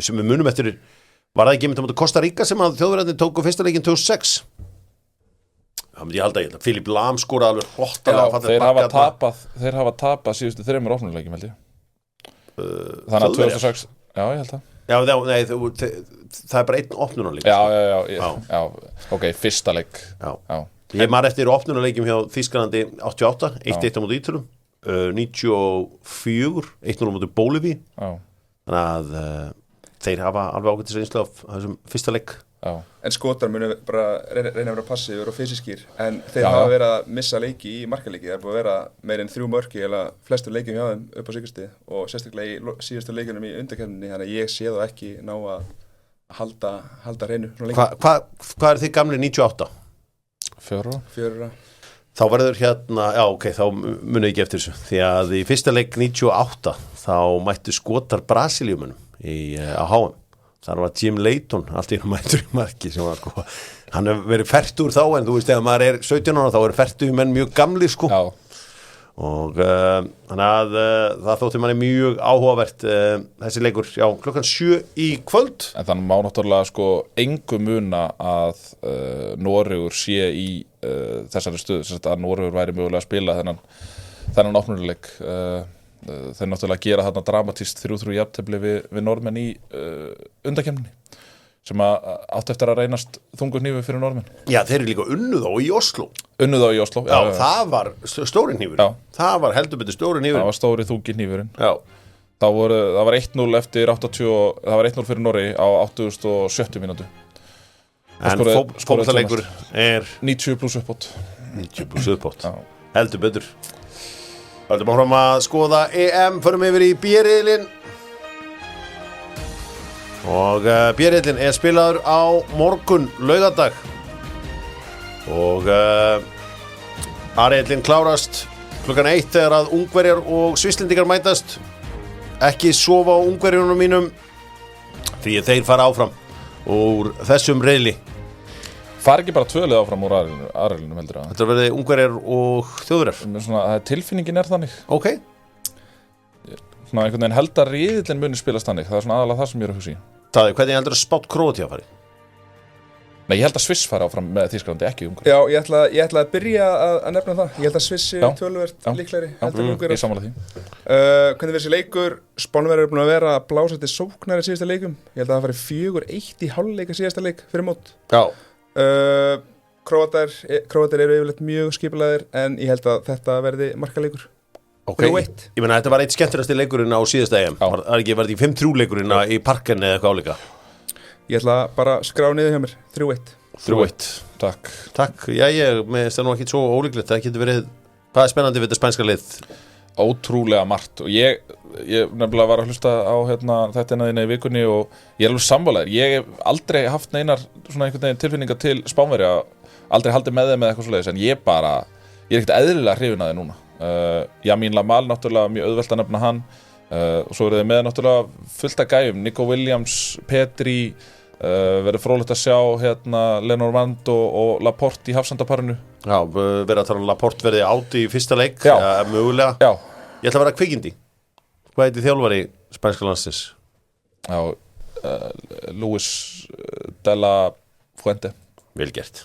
sem við munum eftir, var það ekki einmitt á móti Costa Rica sem að Þjóðverjarnir tóku fyrsta leikinn 2006? Það myndi ég halda ég, Philipp Lahm skoraði alveg hlottalega. Þeir hafa tapað síðustu 3 opnuleikjum held ég. Þannig að 2006, já ég held það. Já, nei, það er bara einn opnunarleik. Já, ok, fyrsta leik. Já. Ég maður eftir opnunarleikjum hjá Þýskalandi 88, 1-1 á móti Ítölum, 94, 1-0 á móti Bólivíu. Þannig að þeir hafa alveg ágætis reynslu af þessum fyrsta leik. Já. En Skotar munu bara reyna að vera passífur og fysiskir, en þeir hafa verið að missa leiki í markaleiki. Það er búið að vera meir en 3 mörk eða flestur leikjum hjá þeim upp á síðustu og sérstaklega í síðustu leikunum í undankeppninni, þannig að ég sé það ekki ná að halda hreinu. Hvað er þið gamli 98? 4. Þá verður já ok, þá munu ekki eftir þessu, því að í fyrsta leik 98 þá mættu Skotar Brasilíumunum á HM. Þar var Jim Leighton allt í mættur í marki sem var sko, hann hefur verið fertur þá, en þú veist ef maður er 17 ára þá er fertur menn mjög gamli sko. Já. Og þannig að það þótti manni mjög áhugavert þessi leikur, já, 7:00 í kvöld. En þannig má náttúrulega sko engu muna að Noregur sé í þessari stöðu, að Noregur væri mögulega að spila þennan opnuleik. Þeir náttúrulega gera þarna dramatískt 3-3 jafntefli við Norðmenn í undankeppninni sem átti eftir að reynast þungur hnífur fyrir Norðmenn. Já, þeir eru líka unnuð á í Oslo. Já, það var stóri hnífur. Það var heldur betur stóri hnífur. Það var stóri þungi hnífurinn. Já. Það var 1-0 eftir 80, það var 1-0 fyrir Noregi á 87 mínútu. En fótboltaleikur er 90 pluss uppbót. 90 pluss uppbót. Heldur betur. Haldum áfram að skoða EM, förum yfir í B-riðilinn. Og B-riðilinn er spilaður á morgun laugardag. Og A-riðilinn klárast klukkan 1 þegar að Ungverjar og Svisslendingar mætast. Ekki sofa á Ungverjunum mínum því að þeir fara áfram úr þessum riðli. Fari ekki bara 2 lið áfram úr aðriðlinum heldur að. Þetta verði Ungverjar og Þjóðverjar. Tilfinningin er þannig. Ok. Svona einhvern veginn held að riðillinn muni spilast þannig. Það er svona aðalega það sem ég er að hugsa í. Hvernig heldur að spátt Króatía fari? Nei, ég held að Sviss fari áfram með Þýskalandi, ekki Ungverjar. Já, ég ætla að byrja að nefna það. Ég held að Sviss er töluvert líklegri heldur en Ungverjar. Ég sammála því. Hvernig þessi leikur, Spánverjar eru búin að vera að blása til sóknar í síðasta leikum. Ég held að það fari 4-1 í hálfleik í síðasta leik fyrir mót. Já. Króatar eru yfirleitt mjög skipulagðir, en ég held að þetta verði markaleikur. Ok, ég meina þetta var eitt skemmtilegasti leikurinn á síðasta EM. Var ekki 5-3 leikurinn í parken eða eitthvað álíka? Ég ætla bara að skrá niður hjá mér 3-1. 3-1, takk. Já, mér finnst það nú ekki svo ólíklegt. Það getur verið, hvað er spennandi við þetta spænska lið? Ótrúlega margt, og ég nefnilega var að hlusta á þetta þína í vikunni og ég er alveg sammálaður. Ég hef aldrei haft neinar svona einhvern veginn tilfinningar til Spánverja, aldrei haldið með þeim eða eitthvað svoleiðis, en ég er ekkert eðlilega hrifinn af þeim núna. Yamin Lamal náttúrulega mjög auðvelt að nefna hann, og svo eru þeir með náttúrulega fullt af gæjum, Nico Williams, Petri, verður fróðlegt að sjá Lenormand og Laporte í hafsandaparinu. Já, verður að tala Laporte verði áti í fyrsta leik, mögulega. Já. Ég ætla að vera kvikindi. Hvað heitir þjálfari spænska landsins? Já, Luis de la Fuente. Vel gert.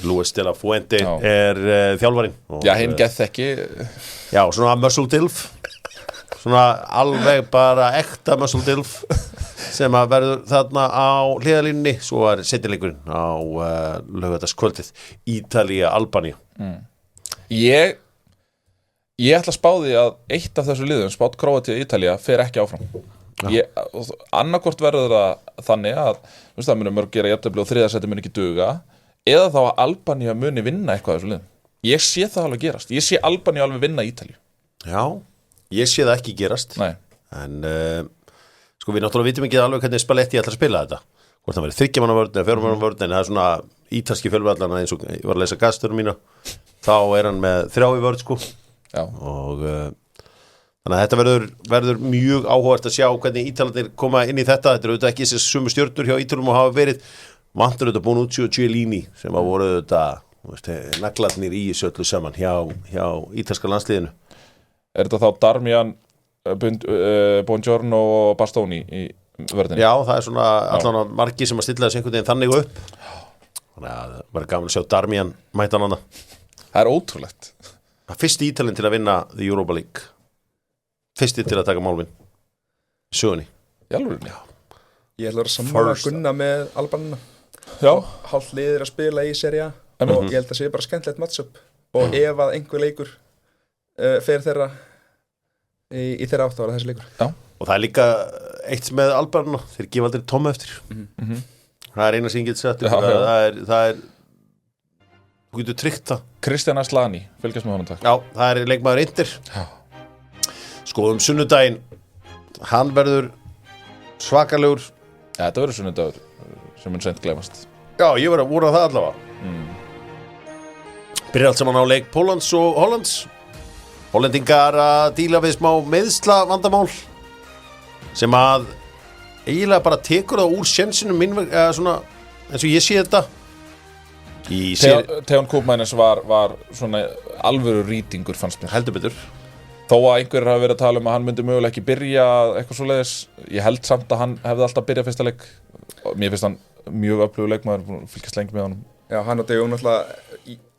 Luis de la Fuente er þjálfarinn. Já, hinn gett ekki. Já, svona muscle dilf. Svona alveg bara ekta muscle dilf sem að verður þarna á hliðalínunni. Svo var seinnileikurinn á laugardagskvöldið Ítalía-Albanía. Ég ætla að spá því að eitt af þessu liðum, spátt Króatía Ítalía, fer ekki áfram. Annarkvort verður það þannig að það muni mörg gera jafntefli og þriðja sæti muni ekki duga, eða þá að Albanía muni vinna eitthvað af þessu liðum. Ég sé það alveg gerast. Ég sé Albanía alveg vinna Ítalíu. Já, ég sé það ekki gerast. Nei. En sko við náttúrulega vitum ekki alveg hvernig Spalletti ætlar að spila þetta. Hvort það verið 3 manna vörn eða 4 manna vörn, en það er svona ítalski fjölmiðlarnir, eins og ég var að lesa gasturinn mína, þá er hann með 3 í vörn sko. Já. Og Þannig að þetta verður mjög áhugavert að sjá hvernig Ítalarnir koma inn í þetta. Þetta auðvitað ekki þessi sumu stjörnur hjá Ítalum og hafa verið. Vantur auðvitað Bonucci og Chiellini sem að voru auðvitað naglarnir í söllu saman hjá ítalska landsliðinu. Þetta þá Darmian, Buongiorno og Bastoni í vörðinni? Já, það svona allan að margi sem að stilla þessu einhvern veginn þannig upp. Þannig að það var gaman að sjá Darmian mætan hana. Það ótrúlegt. Það fyrsti Ítalinn til að vinna the Europa League. Fyrsti til að taka málvinn. Sögunni. Í alvörunni? Já. Ég ætla að vera sammála að gunna með Albanina. Já. Hálft liðir að spila í Serie A og ég held að sé bara skemmtilegt matchup og ef að einhver leikur fer þeirra í þeirra átt, þá var þessi leikur. Já. Og það líka eitt með Albanina, þeir gefa aldrei tóma eftir. Það eina sem ég get sett. Það þú getur tryggt það. Kristján Aslani, fylgjast með honum takk. Já, það leikmaður Inter. Já. Skoðum sunnudaginn. Hann verður svakalegur. Ja, þetta verður sunnudagur sem mun seint gleymast. Já, ég var að voru að það allavega. Byrjar allt saman á leik Póllands og Hollands. Hollendingar að díla við smá meiðsla vandamál sem að eiginlega bara tekur það úr sénsinum minn svona, eins og ég sé þetta. Theon Koopmeiners var svona alvöru rýtingur fannst mér. Heldur betur. Þó að einhverjir hafa verið að tala að hann myndi mögulega ekki byrja eitthvað svoleiðis. Ég held samt að hann hefði alltaf byrjað fyrsta leik. Mér finnst hann mjög öflugur leikmaður, fylgjast lengi með honum. Já, hann og Degum náttúrulega,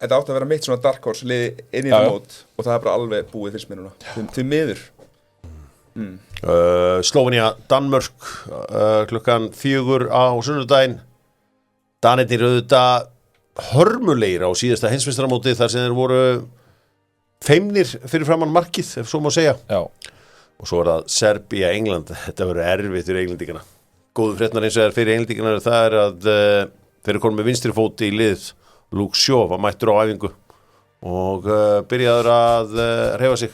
þetta átti að vera mitt svona dark horse liði inn í það mót og það er bara alveg búið fyrst mér núna. Því miður. Slóvenía, Danmörk, klukkan 4 á sunnudaginn. Danirnir auðvitað hörmulegir á síðasta heimsmeistaramóti þar sem þeir voru feimnir fyrir framann markið, ef svo má segja. Já. Og svo það Serbía, England. Þetta verður erfitt fyrir englendingana. Góðu fréttnar eins og fyrir englendingana það að þeir eru konum með vinstri fóti í lið. Luke Shaw var mættur á æfingu og byrjaður að hreyfa sig.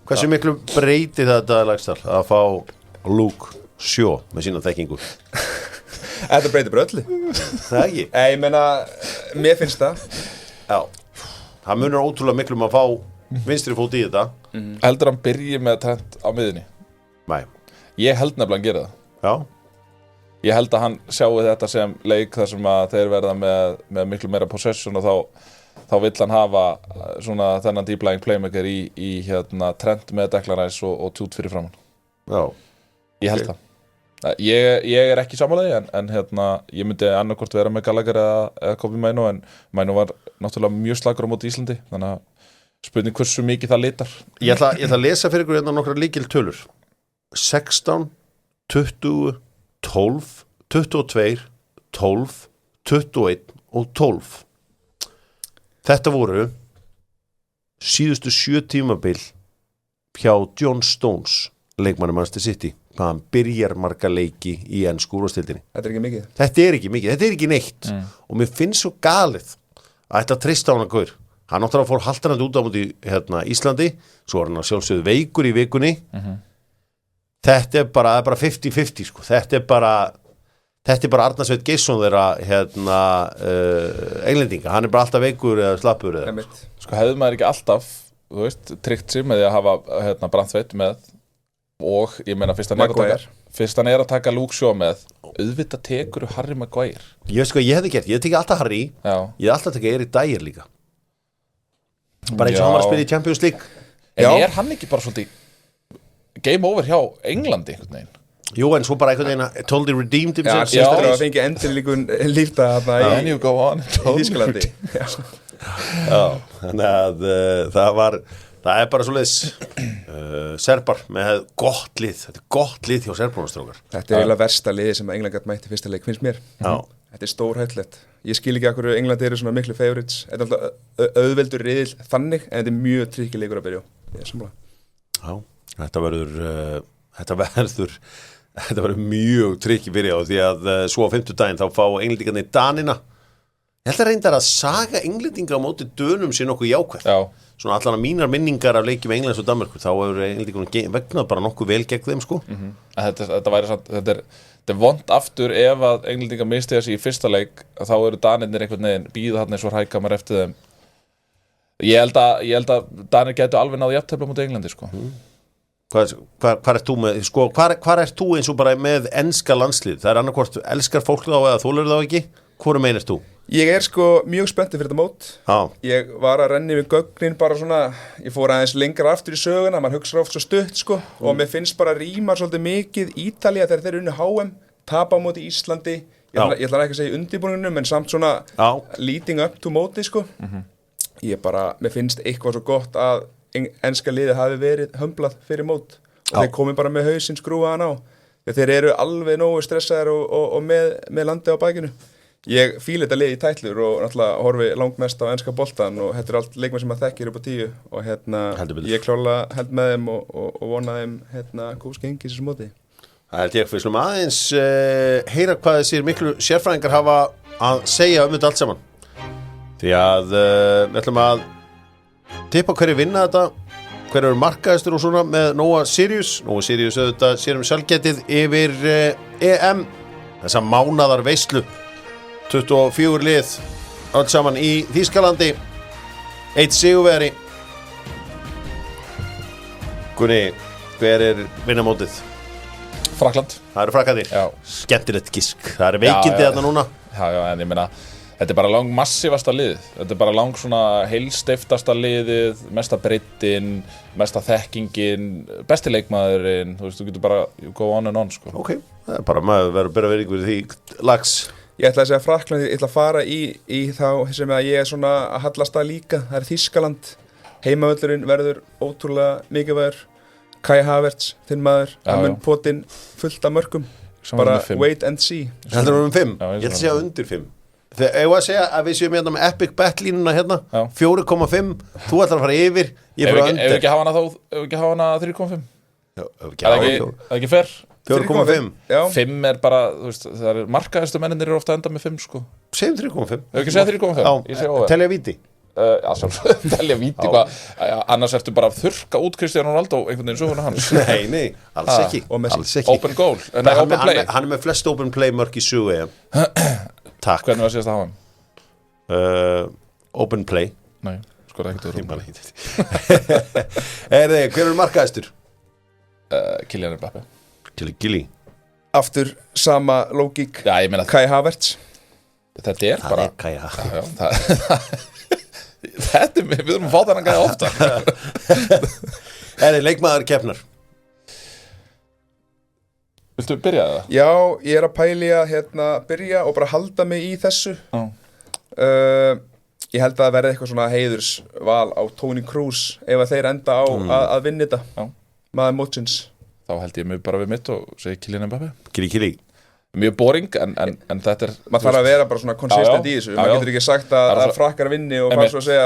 Hversu miklu breyti þetta Lagsdal að fá Luke Shaw með sína þekkingu? Þetta breytir bara öllu. Það ekki? Ég meina, mér finnst það. Já. Það munar ótrúlega miklu að fá vinstri fót í þetta. Heldur hann byrji með Trent á miðunni? Nei. Ég held nefnilega hann gera það. Já. Ég held að hann sjáu þetta sem leik þar sem að þeir verða með miklu meira possession og þá vill hann hafa svona þennan deep lying playmaker í Trent með Declan Rice og Tjút fyrir framann. Já. Ég held það. Ég er ekki sammálaði en ég myndi annarkvort vera með Gallagher eða Kobe Mainoo en Mainoo var náttúrulega mjög slagur á móti Íslandi þannig að spurning hversu mikið það litar. Ég ætla að lesa fyrir ykkur nokkra lykil tölur. 16, 20, 12, 22, 12, 21 og 12. Þetta voru síðustu 7 tímabil hjá John Stones, leikmanni Manchester City. Hvað hann byrjar marga leiki í ensku úrvalsdeildinni. Þetta er ekki mikið. Þetta er ekki neitt. Og mér finnst svo galið að þetta treysta á hann að gaur. Hann náttúrulega fór haltarandi út á móti Íslandi, svo var hann að sjálfsögðu veikur í vikunni. Þetta er bara 50-50 sko. Þetta er bara Arnar Sveinn Geirsson þeirra englendinga. Hann er bara alltaf veikur eða slappur eða. Sko hefði maður ekki alltaf, þú veist, tryggt sig með því að hafa Branthwaite með og ég meina fyrst hann er að taka Luke Shaw með auðvitað tekur Harry Maguire. Ég veist hvað ég hefði gert, ég hefði tekið alltaf Harry. Já. Ég hefði alltaf tekið Eric Dyer líka bara eins og hann var að spila í Champions League. En er hann ekki bara svolítið game over hjá Englandi einhvern veginn? Jú, en svo bara einhvern veginn totally redeemed himself. Já, það fengi endur líkun lífta í Þýskalandi. Já, þannig að það er bara svoleiðis Serbar með gott lið. Þetta er gott lið hjá Serbunastrákar. Þetta er eiginlega versta liði sem England gætt mætti fyrsta leik, finnst mér. Já. Þetta er stórhættulegt. Ég skil ekki akkur England eru svona miklu favorites. Þetta er alltaf auðveldur riðill þannig, en þetta er mjög trikki leikur að byrja á. Ég er sammála. Já, þetta verður mjög trikki byrja á því að svo á 50 daginn þá fá englendingarnir Danina. Ég held að reyndar að saga englendinga á móti Dönum sé nokkuð jákvæð. Já. Svona allan að mínar minningar af leikjum Englands og Danmörku, þá hefur englendingunum vegnað bara nokkuð vel gegn þeim sko. Þetta er vont aftur ef að englendingar misti þessi í fyrsta leik, þá eru Danirnir einhvern veginn býða þarna eins og hækamar eftir þeim. Ég held að Danir gætu alveg náðu jafntefli á móti Englandi sko. Hvar ert þú með, sko, hvar ert þú eins og bara með enska landslið? Það annarkvort elskar fólk þá eða þolur þá ekki? Hvoru meinast þú? Ég sko mjög spenntið fyrir þetta mót. Ég var að renni við gögnin bara svona, ég fór aðeins lengra aftur í söguna, maður hugsa oft svo stutt sko, og mér finnst bara rímar svolítið mikið Ítalía þegar þeir unnu HM, tapa á móti Íslandi, ég ætla ekki að segja undirbúningunum, en samt svona leading up to móti sko. Mér finnst eitthvað svo gott að enska liðið hafi verið hömblað fyrir mót og þeir komi bara með hausinn skrúaðan á. Þeir eru alveg nógu stressaðir og með landið á bakinu. Ég fíla þetta lið í tætlur og náttúrulega horfi langmest á enska boltan og þetta er allt leikmenn sem maður þekkir upp á 10 og ég klála held með þeim og vona þeim góð skengi þessu móti. Það held ég fyrir slum aðeins heyra hvað þessir miklu sérfræðingar hafa að segja þetta allt saman. Því að við ætlum að tippa hverju vinna þetta, hverju eru markaðistur og svona með Nóa Sirius auðvitað sérum sjálfgetið yfir EM, þessa mánaðar veislu. 24 lið öll saman í Þýskalandi, 1 sigurvegari. Gunni, hver er vinnamótið? Frakkland. Það eru Frakkandir. Skemmtilegt gisk. Það eru veikindi þarna núna. Já, en ég meina þetta er bara lang massívasta liðið. Þetta er bara lang svona heilstiftasta liðið, mesta breiddin, mesta þekkingin, besti leikmaðurinn, þú veist, þú getur bara go on and on sko. Ok, það er bara maður verður að bera virðingu fyrir því lags. Ég ætla að segja Frakkland, ég ætla að fara í þá sem að ég er svona að hallast að líka, það er Þýskaland. Heimavöllurinn verður ótrúlega mikilvægur. Kai Havertz, þinn maður, hann mun potinn fullt af mörkum. Bara wait and see. Heldur þú 5? Ég ætla að segja undir 5. Þegar ég var að segja að við séum hérna með Epic Bet-línuna hérna, 4,5, þú ætlar að fara yfir, ég bara undir. Ef við ekki hafa hana 3,5? Það er ekki fair? 4,5. 5 er bara, þú veist, það er markaðistu mennir eru ofta að enda með 5 sko. Segjum 3,5. Ef ekki segja 3,5? Já, telja víti. Já, sjálf, telja víti, annars ertu bara að þurrka út Cristiano Ronaldo einhvern veginn söguna hans. Nei, alls ekki. Open goal, open play. Hann er með flest open play mörk í sögu EM. Takk. Hvernig var síðast að hafa hann? Open play. Nei, sko það ekkert hver eru markaðistur? Kylian Mbappé. Gili. Aftur sama lógík. Já, ég meina Kai Havertz. Þetta er bara Kai Havertz. Þetta við þurfum að fá þennan gæja ofta. Leikmaður keppnar. Viltu byrja það? Já, ég er að pæli að byrja og bara halda mig í þessu. Ég held að það verði eitthvað svona heiðursval á Toni Kroos ef að þeir enda á að vinna þetta. Maður mótsins. Þá held ég mig bara við mitt og segi Kylian Mbappé. Kili. Mjög boring, en þetta er... Maður þarf að vera bara svona konsistent í þessu. Maður getur ekki sagt að frakkar vinni og bara svo að segja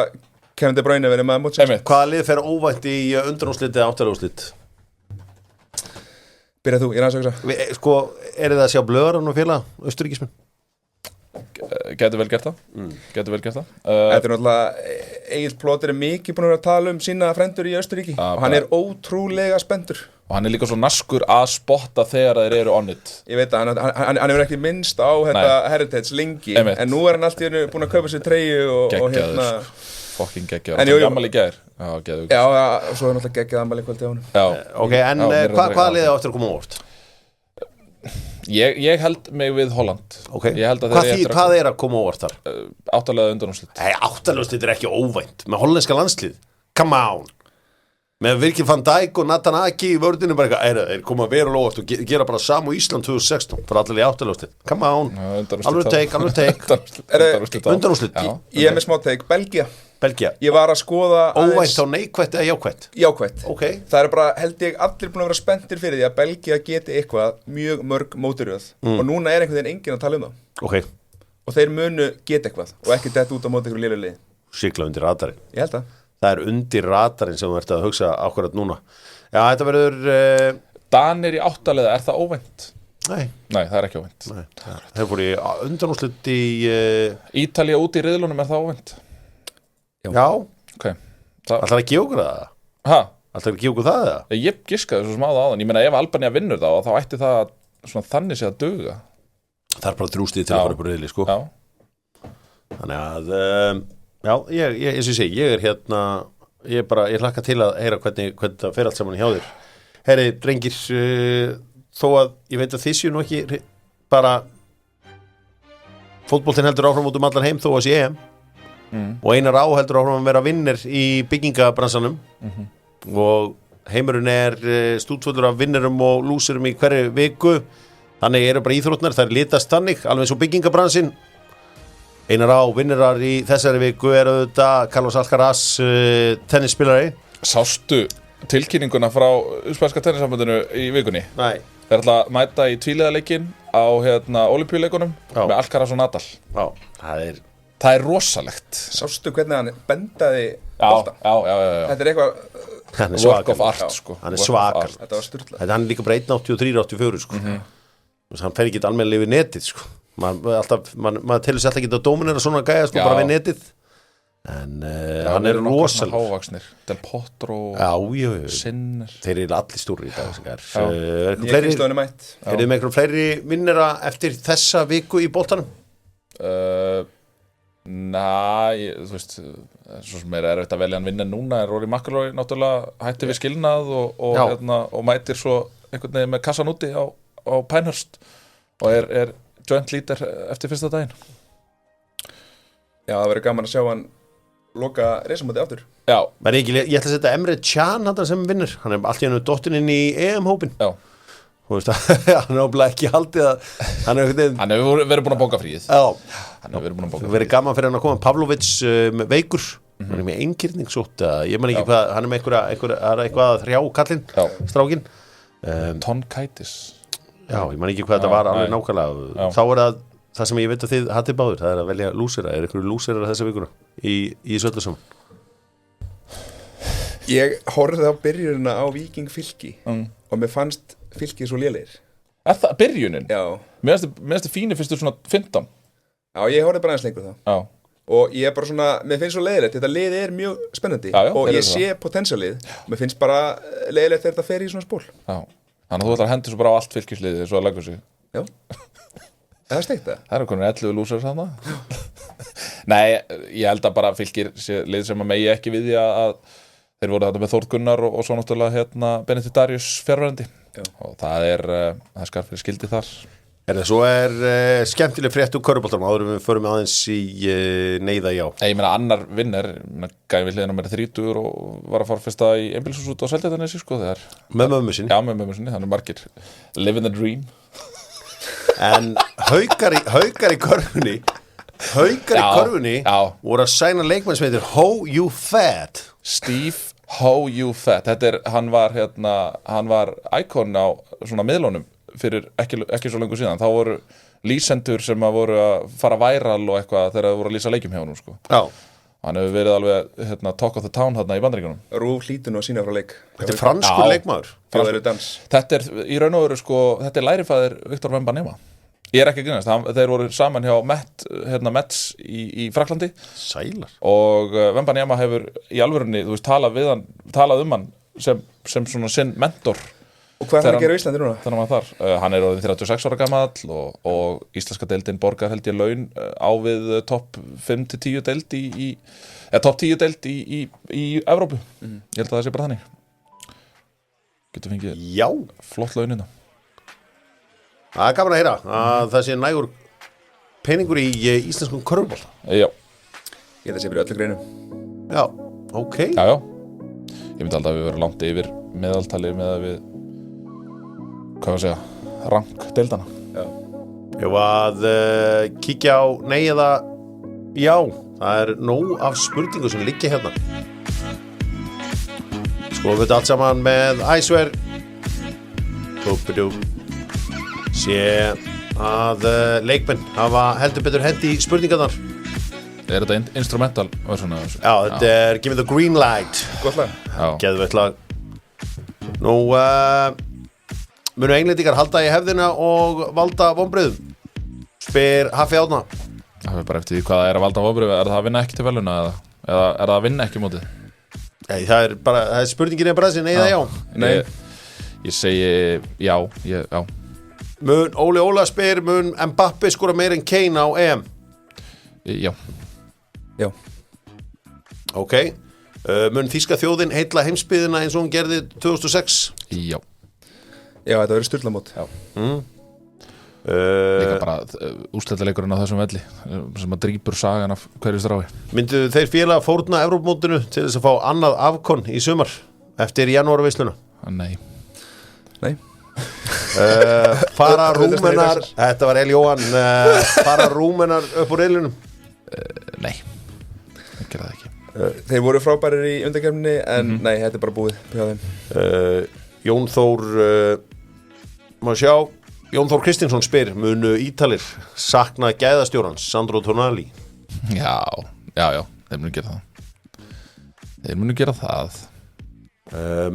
Kevin De Bruyne verið maður mótsins. Hvaða lið fer óvænt í undanúrslit eða áttalúrslit? Byrjað þú, ég er aðeins að hugsa. Sko, er það að sjá blöðarann og félag, austuríkismenn? Getur vel gert það. Þetta er náttúrulega, Egill Plóter er mikið búin að tala um sína frendur í Austuríki og hann er ótrúlega spenntur. Og hann er líka svo naskur að spotta þegar þeir eru on it. Ég veit að hann hefur ekki minnst á þetta heritage lengi, en nú er hann alltaf búin að kaupa sér treyju og fucking geggjaður. Ammali gær. Já, svo er náttúrulega geggjað ammali kvöldi á honum. Ok, en hvað liðið áttur að koma á óvart? Ég held mig við Holland. Hvað er að koma á óvart þar? Áttalega undanúrslit. Nei, áttalega undanúrslit er ekki óvænt. Með hollenska landslið. Come on. Með Virgil van Dijk og Nathan Aki í vördinu bara eitthvað, þeir koma verulega óvart og gera bara saman í Ísland 2016 fyrir allir í áttalúrslit. Come on. Alveg take. Undanúrslit. Ég er með smá take. Belgia. Ég var að skoða óvænt á neikvætt eða jákvætt? Jákvætt. Okay. Það er bara, held ég, allir búin að vera spenntir fyrir því að Belgia geti eitthvað mjög mörg mótiröð og núna er einhvern veginn enginn að tala um það. Okay. Og þeir munu geta eitthvað og ekki detta út á móti ykkur lélulegi. Sigla undir radarinn. Ég held það. Það er undir radarinn sem þú ert að hugsa akkurat núna. Já, þetta verður... Danir í áttalega, er það óvænt? Nei, það er ekki óvænt. Þeir fóru í undanúrslit í... Ítalía út í riðlunum, er það óvænt? Já. Ok. Ætlar að gefa okkur það? Hæ? Ætlar að gefa okkur það? Ég giskaði svo smáða á þann. Ég meina, ef Albanía vinnur þá ætti það svona þannig sé að duga. Það er bara drústið til að fara upp á riðli, sko. Já. Þannig að... Já, ég hlakka til að heyra hvernig það fer allt saman hjá þér. Herri, drengir, þó að ég veit að þið séu nú ekki bara fótboltinn heldur áfram út allan heim þó að sé EM og Einar Á heldur áfram að vera vinnir í byggingabransanum og heimurinn stútfullur af vinnurum og lúsurum í hverju viku, þannig eru bara íþróttnar, þær litast þannig, alveg svo byggingabransinn. Einar Á vinnurar í þessari viku þetta Carlos Alcaraz tennisspilari. Sástu tilkynninguna frá Spænska tennissambandinu í vikunni? Nei. Þeir ætla að mæta í tvíliðaleikin á Ólympíuleikunum með Alcaraz og Nadal. Já, það er rosalegt. Sástu hvernig hann bendaði bolta? Já. Þetta eitthvað work of art, sko. Hann svakar. Þetta var sturlað. Hann líka bara 1.83-84, sko. Hann fer ekki almennilega við netið, sko. Maður telur sér alltaf ekki að dóminera svona gæja, sko, bara við netið. En hann rosalega hávaksnir, Del Potro, Sinner. Þeir eru allir stúrir í dag. Nýjastóðinu mætt. Eru þið með einhverjum fleiri vinnera eftir þessa viku í boltanum? Þú veist, svo sem er erfitt að velja hann vinna núna, Rory McIlroy náttúrulega hætti við skilnað og mætir svo einhvern veginn með kassan úti á Pinehurst og er joint leader eftir fyrsta daginn. Já, það verður gaman að sjá hann loka reysamóti aftur. Já. Ég ætla að setja Emre Can sem vinnur. Hann allt í hennu dottinn inn í EM-hópin. Já. Þú veist að hann áblæði ekki haldið að hann hefur verið búin að bóka fríið. Já. Hann hefur verið búin að bóka fríið. Verið gaman fyrir hann að koma. Pavlovic veikur. Hann með einkirningssótt. Ég man ekki hvað, hann með eitthvað að þrjá kallinn, strákinn. Tonkaitis. Já, ég man ekki hvað þetta var alveg nákvæmlega. Þá það sem ég veit að þið hatið báður, það að velja lúsera. Einhverju lúserar þessa vikuna í söllu saman? Ég horfði á byrjunina á Víking Fylki og mér fannst Fylki svo lélegir. Er það byrjunin? Já. Mér finnst það fínir fyrstu svona 15. Já, ég horfði bara aðeins lengur það. Já. Og ég er bara svona, mér finnst svo leiðilegt, þetta lið er mjög spennandi og ég sé potentialið. Mér finnst bara leiðilegt þegar þetta fer í svona spól. Já. Þannig að þú ætlar að hendur svo bara á allt Fylkisliðið svo að leggur sig. Já. Það steikt það. Það eru konur 11 lúsar þarna. Nei, ég held að bara Fylkir lið sem að megi ekki við því að þeir voru þarna með Þórð Gunnar og svo náttúrulega Benedikt Darius fjarverandi. Og það er skarf fyrir skildi þar. Svo skemmtileg frétt úr körfuboltanum áður við förum aðeins í neyða já. Ég meina annar vinner, gæði við hliðina með 30 og var að fara fyrsta í einbýlishús út á Seltjarnarnesi, sko, þegar. Með mömmu sinni. Já, með mömmu sinni, þannig margir living the dream. En haukar í körfunni voru að sæna leikmann sem heitir Ho You Fat. Steve Ho You Fat. Hann var íkon á svona miðlunum fyrir ekki svo lengur síðan. Þá voru lýsendur sem voru að fara væral og eitthvað þegar það voru að lýsa leikjum hjá honum, sko. Já. Hann hefur verið alveg talk of the town þarna í Bandaríkjunum. Rúf hlítun og sína frá leik. Þetta er franskur leikmaður. Þetta er í raun og veru, sko, þetta er lærifæðir Victor Wembanyama. Ég er ekki að grínast, þeir voru saman hjá Mets í Fraklandi. Sælar. Og Wembanyama hefur í alvörunni, þú veist, talað um hann sem svona sinn mentor. Og hvað er hann að gera í Íslandi núna? Þannig að þar. Hann er orðinn 36 ára gamall og íslenska deildin borgar held ég laun á við topp 5-10 deild topp 10 deild í Evrópu. Ég held að það sé bara þannig. Getur fengið flott launina. Það er gaman að heyra að það sé nægur peningur í íslenskum körfubolta. Já. Ég held að sé fyrir öllu greinum. Já, ok. Já. Ég myndi alltaf að við verum langt yfir meðaltali með að við rank deildana. Já. Ég var að kíkja á nei eða já, það er nóg af spurningu sem liggja hérna. Skoðum við allt saman með Æsver. Sé að leikmenn hafa heldur betur hendi í spurningarnar. Er þetta instrumental version af þessu? Já, þetta er Give Me The Green Light. Gott lag. Geðveikt lag. Nú munu englendingar halda í hefðina og valda vonbrigðum? Spyr Haffi Árna. Það er bara eftir því hvað það er að valda vonbrigðum. Er það að vinna ekki til veluna eða er það að vinna ekki mótið? Nei, það er spurningin bara þessi, nei eða já? Nei. Ég segi já. Mun Óli Óla spyr, mun Mbappe skora meir en Kane á EM? Já. Ok. Mun þýska þjóðin heilla heimsbyggðina eins og hún gerði 2006? Já. Já, þetta verður styrlamót. Já. Líka bara úrslitaleikurinn á þessum velli sem að drýpur sagan af hverju strái. Myndu þeir félag fórna Evrópumótinu til þess að fá annað afkon í sumar eftir janúarveisluna? Nei. Fara Rúmenar, þetta var Eli Jóhann, fara Rúmenar upp úr reilunum? Nei, það gera það ekki. Þeir voru frábærir í undankeppninni en nei, þetta er bara búið hjá þeim. Jón Þór má sjá, Jón Þór Kristinsson spyr, munu Ítalir sakna gæðastjórans Sandro Tonali? Já, þeir munu gera það.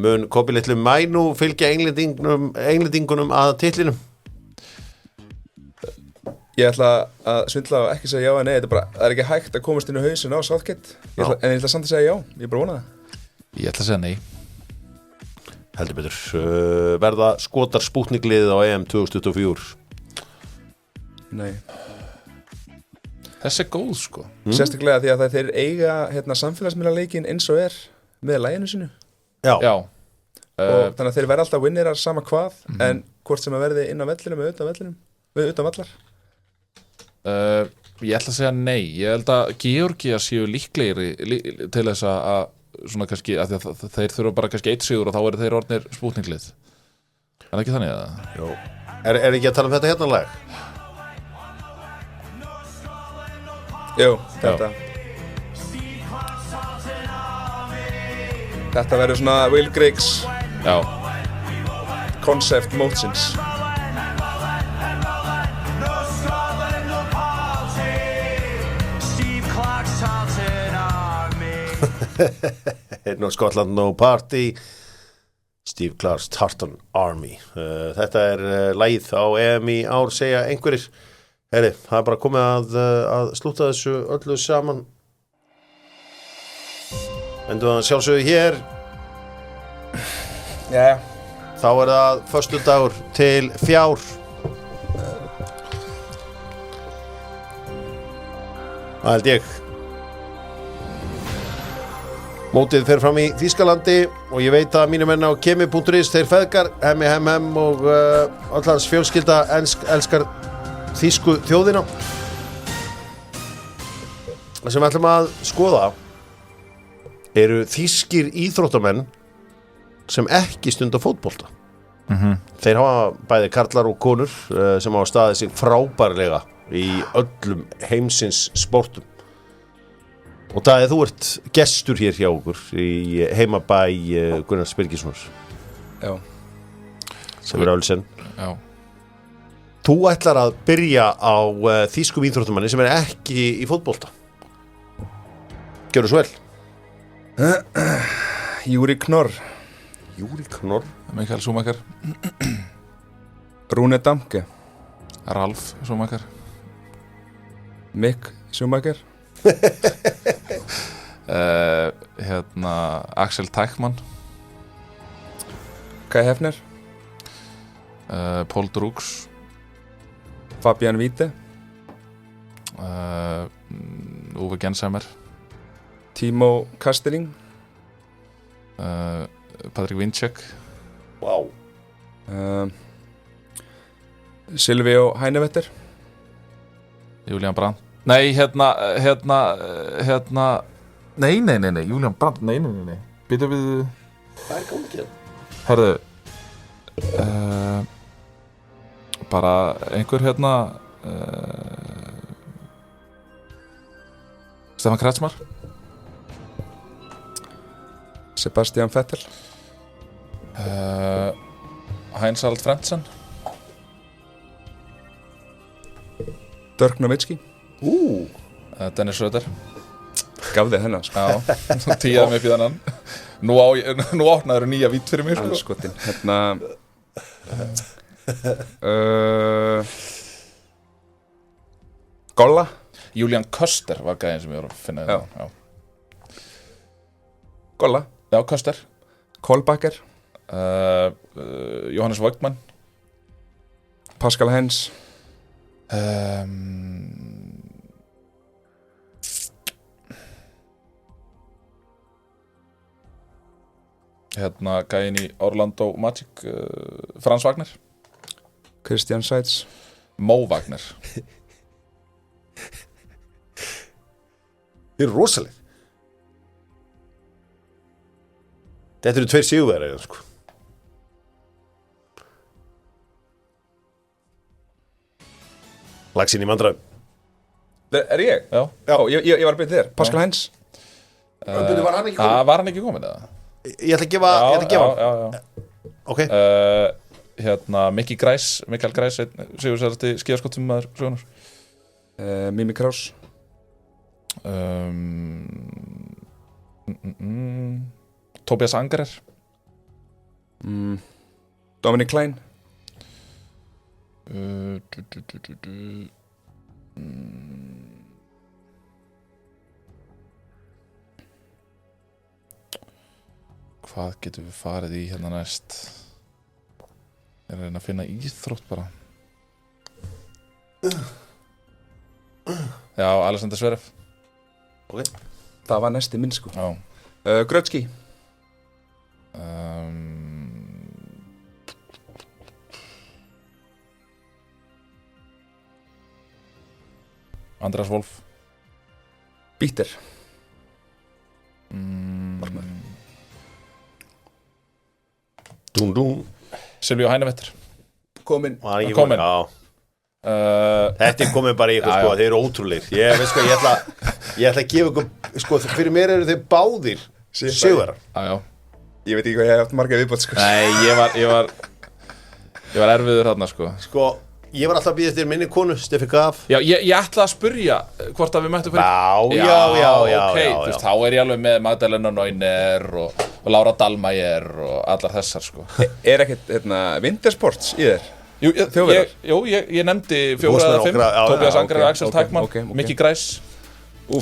Mun Kobi litlu Mænu fylgja englendingunum að titlinum? Ég ætla að svindla og ekki segja já en nei, það er ekki hægt að komast inn á hausinn á Southgate, en ég ætla samt að segja já, ég er bara vonað það. Ég ætla að segja nei. Heldur betur. Verða Skotar Spútnik-liðið á EM 2024? Nei. Þessi er góð sko. Sérstaklega því að þeir eiga samfélagsmiðlaleikinn eins og er með laginu sinu. Já. Og þannig að þeir verða alltaf winnerar sama hvað, en hvort sem að verði inn á vellinum eða utan vallar. Ég ætla að segja nei. Ég held að Georgia séu líklegri til þess að svona kannski, að þeir þurfa bara kannski 1 sigur og þá eru þeir orðnir Spútnik-lið. Er það ekki þannig að? Jó. Er ekki að tala um þetta hérna lag? Jú, Þetta verður svona Will Griggs concept mótsins. No Scotland, no party. Steve Clark's Tartan Army. Þetta er lagið á EM í ár, segja einhverjir. Heyri, það er bara komið að slúta þessu öllu saman. Endur að sjálfsögðu hér. Já. Þá er það föstudagur til fjár. Það held ég. Mótið fer fram í Þýskalandi og ég veit að mínir menn á kemi.is, þeir feðgar, Hemmi og öll hans fjölskylda elskar þýsku þjóðina. Það sem við ætlum að skoða eru þýskir íþróttamenn sem ekki stunda fótbolta. Þeir hafa bæði karlar og konur sem hafa staðið sig frábærlega í öllum heimsins sportum. Og það þú ert gestur hér hjá okkur í heimabæ Gunnars Birgissonar. Já. Sem er Ölsen. Já. Þú ætlar að byrja á þýskum íþróttamanni sem er ekki í fótbolta. Gjörðu svo vel. Júri Knorr. Júri Knorr. Mikael Schumacher. Rune Damke. Ralf Schumacher. Mick Schumacher. Axel Teichmann. Kai Hefner. Paul Drux. Fabian Witte. Uwe Gensheimer. Timo Kasteling. Patrik Winczek. Wow. Silvio Heinevetter. Julian Brandt. Nei, Nei, Julian Brandt, nei. Býtum við. Hvað er gangið? Herðu, bara einhver Stefán Kretsmar. Sebastian Vettel. Heinz-Harald Frentzen. Dirk Nowitzki. Dennis Schröder. Gaf þig hennar sko. Já, tíðaði mig upp í þennan. Nú opnaður nýja vít fyrir mér sko. Skotin. Golla. Julian Köster var gæðin sem ég var að finna þetta. Golla. Já, Köster. Kolbakker. Johannes Voigtmann. Pascal Hens. gæinn í Orlando Magic, Frans Wagner. Christian Seitz. Mo Wagner. Þið eru rosaleg. Þetta eru 2 sigurvegarar, sko. Lagsinn í mandræðum. Ég? Já. Já, ég var að byrja þér. Pascal Heinz. Var hann ekki komin? Var hann ekki komin, eða? Ég ætla að gefa hann. Já. Ok. Mikael Græs, sigursæðasti skíðaskottum maður sögunar. Mimi Krause. Tobias Angerer. Dominic Klein. Hvað getum við farið í hérna næst? Ég er að reyna að finna íþrótt bara. Já, Alexander Zverev. Ok. Það var næsti minn, sko. Já. Grötski. Andreas Wolf. Bíter. Dún. Silvíu Hænevetter. Komin. Komin. Já. Þetta er komið bara í ykkur, sko. Þeir eru ótrúleir. Ég ætla að gefa ykkur, sko, fyrir mér eru þeir báðir sigurvegarar. Já. Ég veit ekki hvað ég hef haft marga viðbót, sko. Nei, ég var erfiður þarna, sko. Sko, ég var alltaf að bíða eftir minni konu, Steffi Graf. Já, ég ætla að spurja hvort að við mættum fyrir. Já. Ok, þú veist, þá er ég alveg með Magdalena Neuner og Laura Dahlmeier og allar þessar, sko. Er ekkert, Wintersports í þér? Ég nefndi 4 eða 5. Tobias Angerer, Axel Teichmann, Mikki Græs.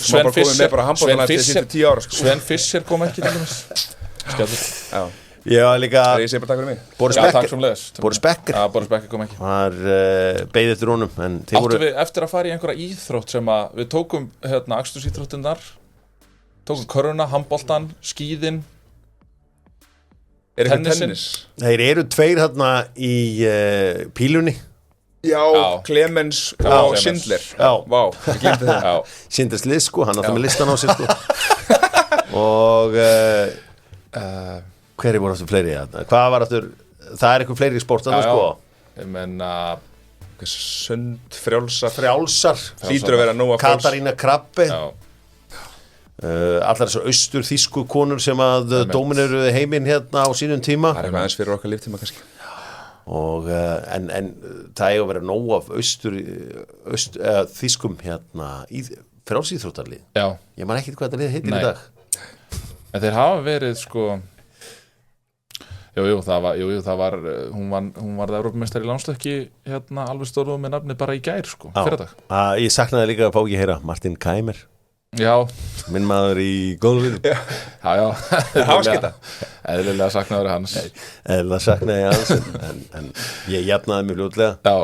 Sven Fischer kom ekki til þess. Skjálfur. Já. Ég var líka Ég segi bara takk fyrir mig. Takk sem leiðis. Boris Becker. Já, Boris Becker kom ekki. Var beið eftir honum. Áttum við eftir að fara í einhverja íþrótt sem að við tókum akstursíþróttinnar, tókum körfuna, handboltan, skíðin, tennisinn. Þeir eru 2 þarna í pílunni. Já, Clemens og Schindler. Já. Vá, ég glemdi það. Schindlers list, sko, hann átti með listan á sér, sko. Og hverju voru aftur fleiri þarna? Hvað var aftur, það er eitthvað fleiri í sportana, sko. Ég menna Sund, frjálsar. Hlýtur að vera Nóa Frols. Katarína Krabbe. Allar þessar austur þýsku konur sem að dómineruðu heiminn hérna á sínum tíma. Það er eitthvað aðeins fyrir okkar líftíma, kannski. Og en það er að vera nóg af þýskum hérna í frjálsíþróttarlið. Já. Ég man ekki hvað þetta lið heitir í dag. En þeir hafa verið, sko. Það var hún var Evrópumeistari í landstökki hérna alveg stóru með nafni bara í gær, sko, fyrradag. Ég saknaði líka að fá ekki heyra Martin Keimer. Já. Minn maður í golfinu. Já. Háskita. Eðlilega saknaður hans. Eðlilega saknaði hans en ég jafnaði mig fljótlega. Já.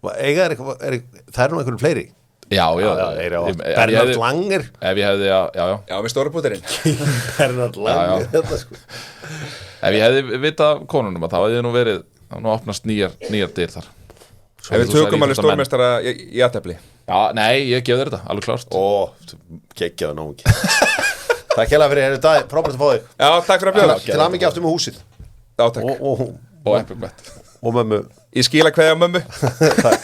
Það er nú einhverju fleiri. Já. Bernhard Langer. Ef ég hefði, já, með stóra búterinn. Bernhard Langer, þetta, sko. Ef ég hefði vitað konunum að þá hefði nú verið, nú opnast nýjar dyr þar. Ef við tökum alveg stórmeistara í aðtefli. Já, nei, ég gef þér þetta, alveg klárt. Geggjaðu nóg ekki. Takk hérlega fyrir henni dag, frábært að fá þig. Já, takk fyrir að bjóða. Til að mikið aftur með húsið. Já, takk. Og epic bet. Og mömmu. Ég skila kveðja mömmu. Takk.